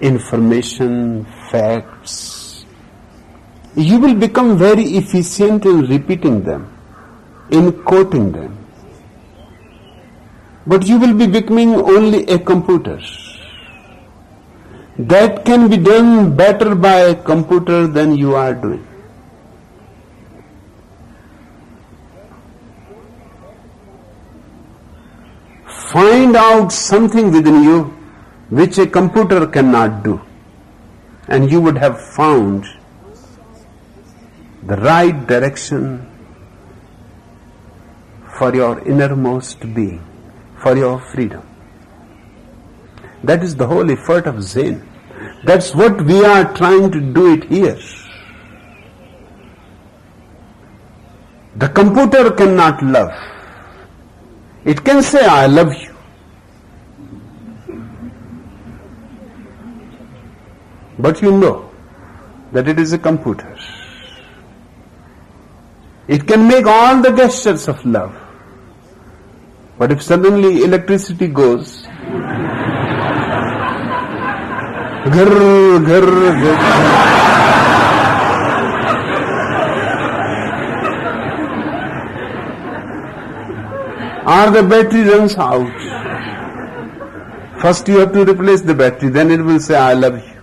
Speaker 2: information, facts. You will become very efficient in repeating them, in quoting them. But you will be becoming only a computer. That can be done better by a computer than you are doing. Find out something within you which a computer cannot do, and you would have found the right direction for your innermost being, for your freedom. That is the whole effort of Zen. That's what we are trying to do it here. The computer cannot love. It can say, I love you. But you know that it is a computer. It can make all the gestures of love. But if suddenly electricity goes, grrr, grrr, grrr, or the battery runs out. First you have to replace the battery, then it will say, I love you.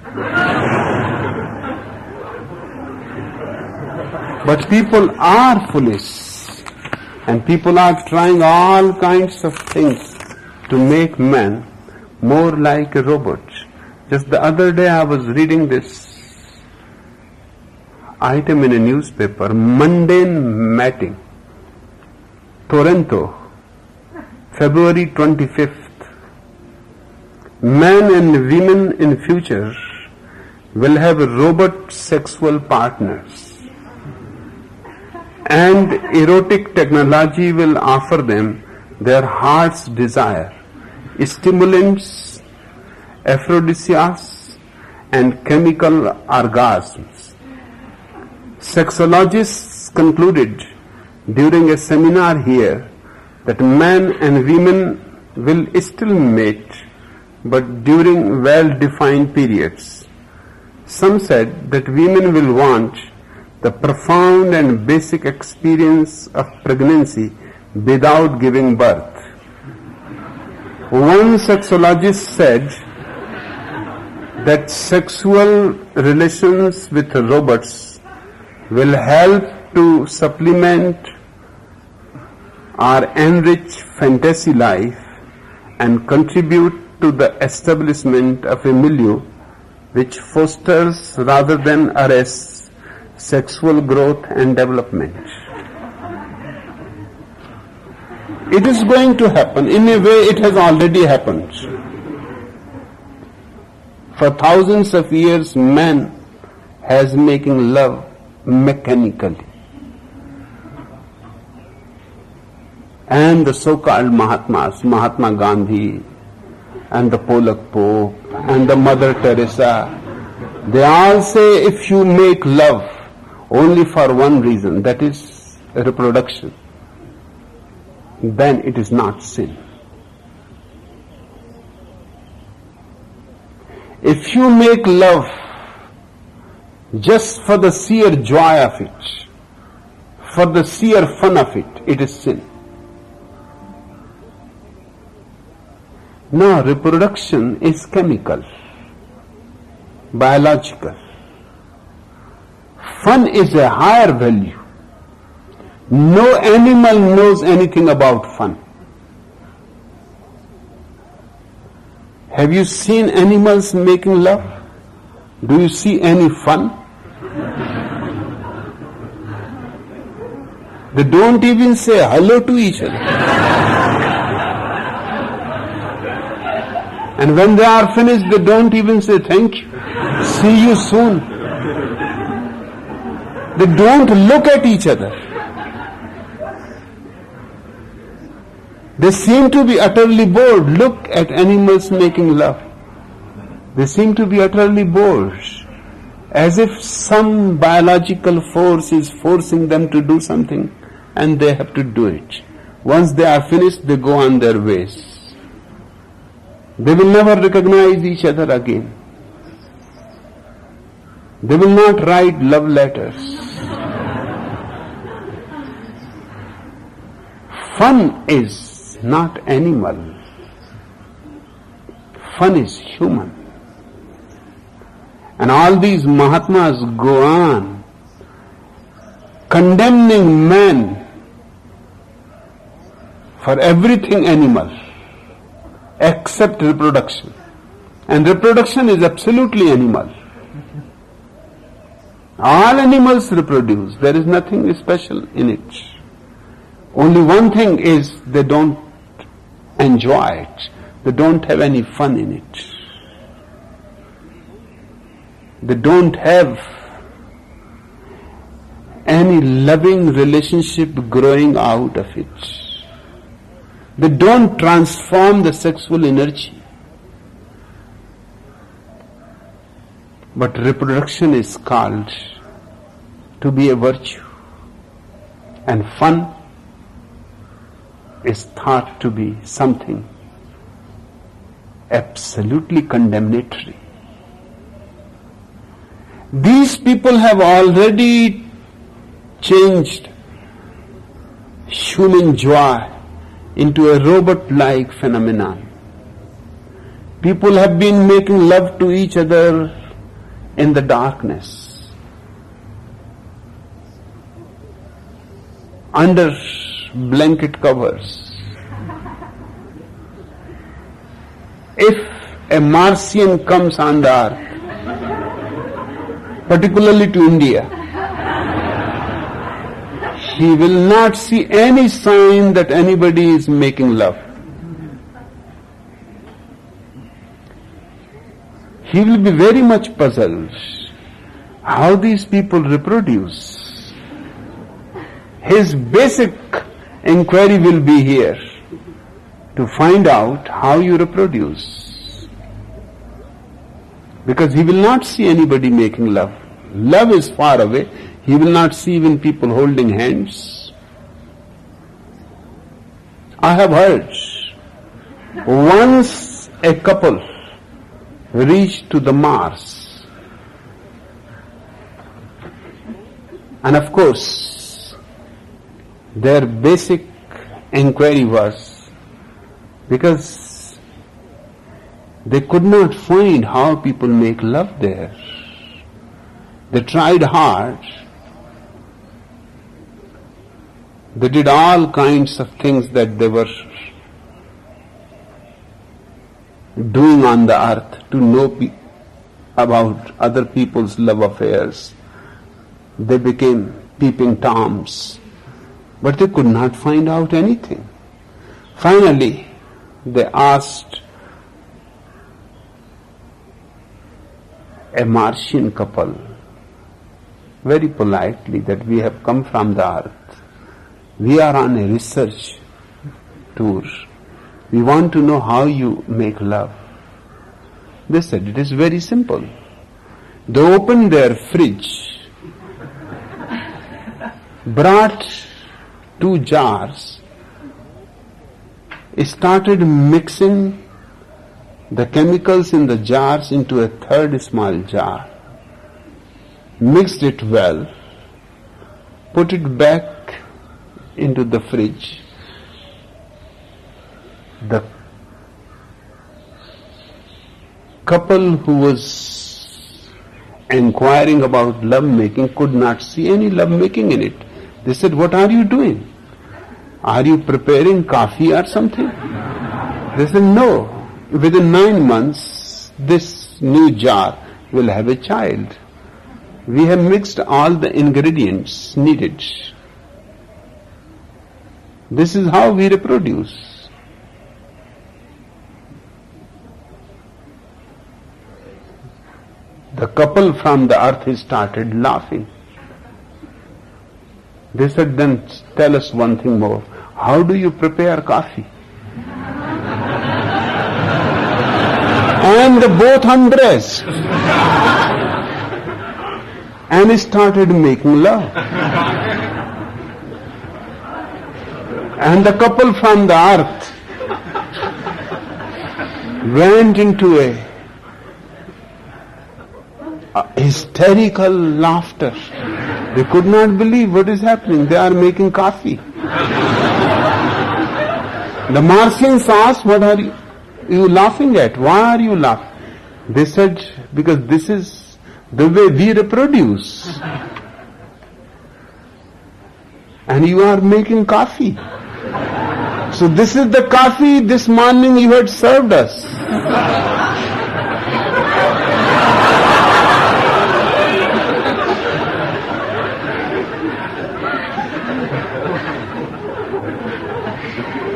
Speaker 2: But people are foolish, and people are trying all kinds of things to make man more like a robot. Just the other day I was reading this item in a newspaper, mundane mating, Toronto, February 25th. Men and women in future will have robot sexual partners, and erotic technology will offer them their heart's desire, stimulants, aphrodisiacs, and chemical orgasms. Sexologists concluded during a seminar here that men and women will still mate, but during well-defined periods. Some said that women will want the profound and basic experience of pregnancy without giving birth. One sexologist said that sexual relations with robots will help to supplement or enrich fantasy life and contribute to the establishment of a milieu which fosters rather than arrests sexual growth and development. It is going to happen. In a way, it has already happened. For thousands of years, man has making love mechanically. And the so-called Mahatmas, Mahatma Gandhi, and the Polak Pope, and the Mother Teresa, they all say if you make love only for one reason, that is reproduction, then it is not sin. If you make love just for the sheer joy of it, for the sheer fun of it, it is sin. No, reproduction is chemical, biological. Fun is a higher value. No animal knows anything about fun. Have you seen animals making love? Do you see any fun? They don't even say hello to each other. And when they are finished, they don't even say thank you. See you soon. They don't look at each other. They seem to be utterly bored. Look at animals making love. They seem to be utterly bored, as if some biological force is forcing them to do something and they have to do it. Once they are finished, they go on their ways. They will never recognize each other again. They will not write love letters. Fun is not animal. Fun is human. And all these Mahatmas go on condemning man for everything animal except reproduction. And reproduction is absolutely animal. All animals reproduce. There is nothing special in it. Only one thing is they don't enjoy it. They don't have any fun in it. They don't have any loving relationship growing out of it. They don't transform the sexual energy. But reproduction is called to be a virtue, and fun is thought to be something absolutely condemnatory. These people have already changed human joy into a robot-like phenomenon. People have been making love to each other in the darkness, under blanket covers. If a Martian comes on the earth, particularly to India, he will not see any sign that anybody is making love. He will be very much puzzled how these people reproduce. His basic inquiry will be here to find out how you reproduce, because he will not see anybody making love. Love is far away. He will not see even people holding hands. I have heard once a couple reached to the Mars, and of course their basic inquiry was because they could not find how people make love there. They tried hard. They did all kinds of things that they were doing on the earth to know about other people's love affairs. They became peeping toms, but they could not find out anything. Finally, they asked a Martian couple very politely that we have come from the earth. We are on a research tour. We want to know how you make love. They said it is very simple. They opened their fridge, brought 2 jars, started mixing the chemicals in the jars into a 3rd small jar, mixed it well, put it back into the fridge. The couple who was inquiring about love making could not see any love making in it. They said, "What are you doing? Are you preparing coffee or something?" They said, "No. Within 9 months, this new jar will have a child. We have mixed all the ingredients needed. This is how we reproduce." The couple from the earth started laughing. They said, "Then tell us one thing more. How do you prepare coffee?" And they both undressed and started making love. And the couple from the earth went into a hysterical laughter. They could not believe what is happening. They are making coffee. The Martians asked, "What are you laughing at? Why are you laughing?" They said, "Because this is the way we reproduce. And you are making coffee. So this is the coffee this morning you had served us."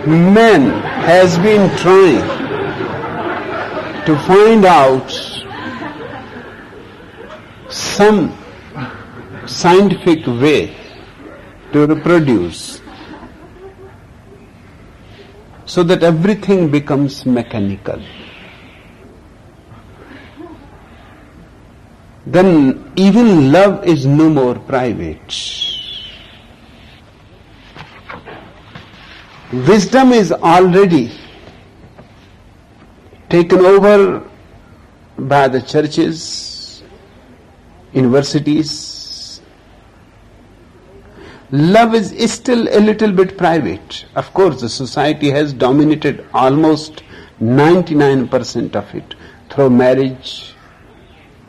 Speaker 2: Man has been trying to find out some scientific way to reproduce, so that everything becomes mechanical. Then even love is no more private. Wisdom is already taken over by the churches, universities. Love is still a little bit private. Of course, the society has dominated almost 99% of it through marriage,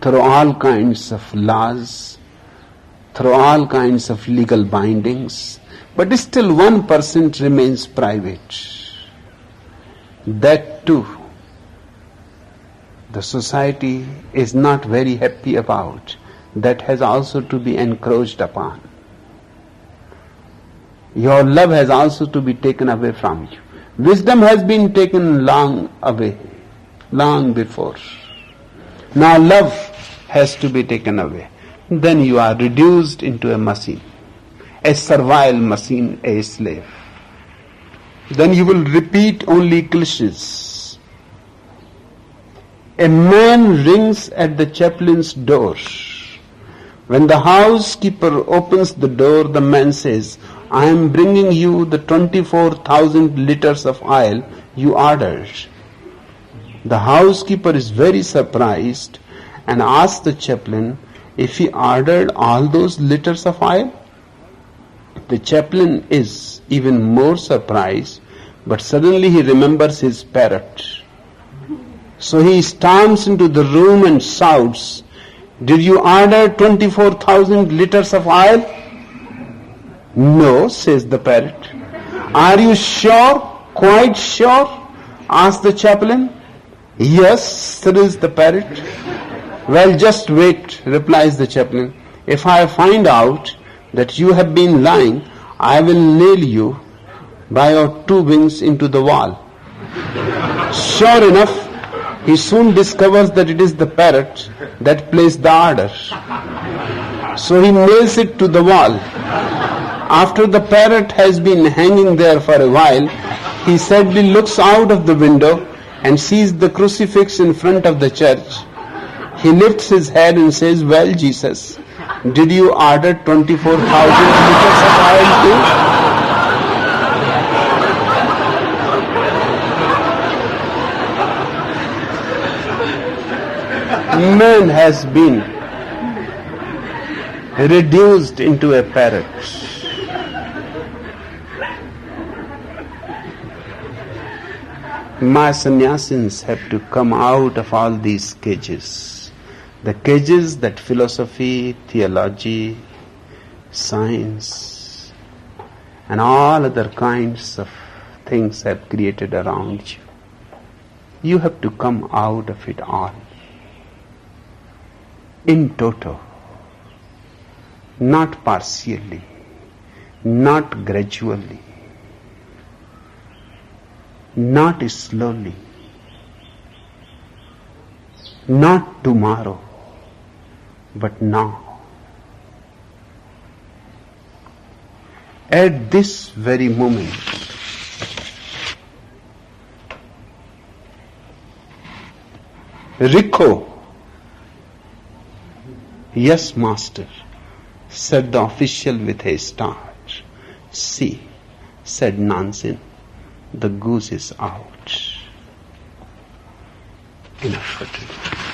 Speaker 2: through all kinds of laws, through all kinds of legal bindings, but still 1% remains private. That too, the society is not very happy about. That has also to be encroached upon. Your love has also to be taken away from you. Wisdom has been taken long away, long before. Now love has to be taken away. Then you are reduced into a machine, a servile machine, a slave. Then you will repeat only cliches. A man rings at the chaplain's door. When the housekeeper opens the door, the man says, "I am bringing you the 24,000 liters of oil you ordered." The housekeeper is very surprised and asks the chaplain if he ordered all those liters of oil. The chaplain is even more surprised, but suddenly he remembers his parrot. So he storms into the room and shouts, "Did you order 24,000 liters of oil?" "No," says the parrot. "Are you sure? Quite sure?" asks the chaplain. "Yes," says the parrot. "Well, just wait," replies the chaplain. "If I find out that you have been lying, I will nail you by your two wings into the wall." Sure enough, he soon discovers that it is the parrot that placed the order. So he nails it to the wall. After the parrot has been hanging there for a while, he sadly looks out of the window and sees the crucifix in front of the church. He lifts his head and says, "Well, Jesus, did you order 24,000 liters of oil too?" Man has been reduced into a parrot. My sannyasins have to come out of all these cages. The cages that philosophy, theology, science, and all other kinds of things have created around you. You have to come out of it all. In toto, not partially, not gradually, not slowly, not tomorrow, but now. At this very moment, Rico, "Yes, master," said the official with a start. "See," said Nansen, "the goose is out." Enough for today.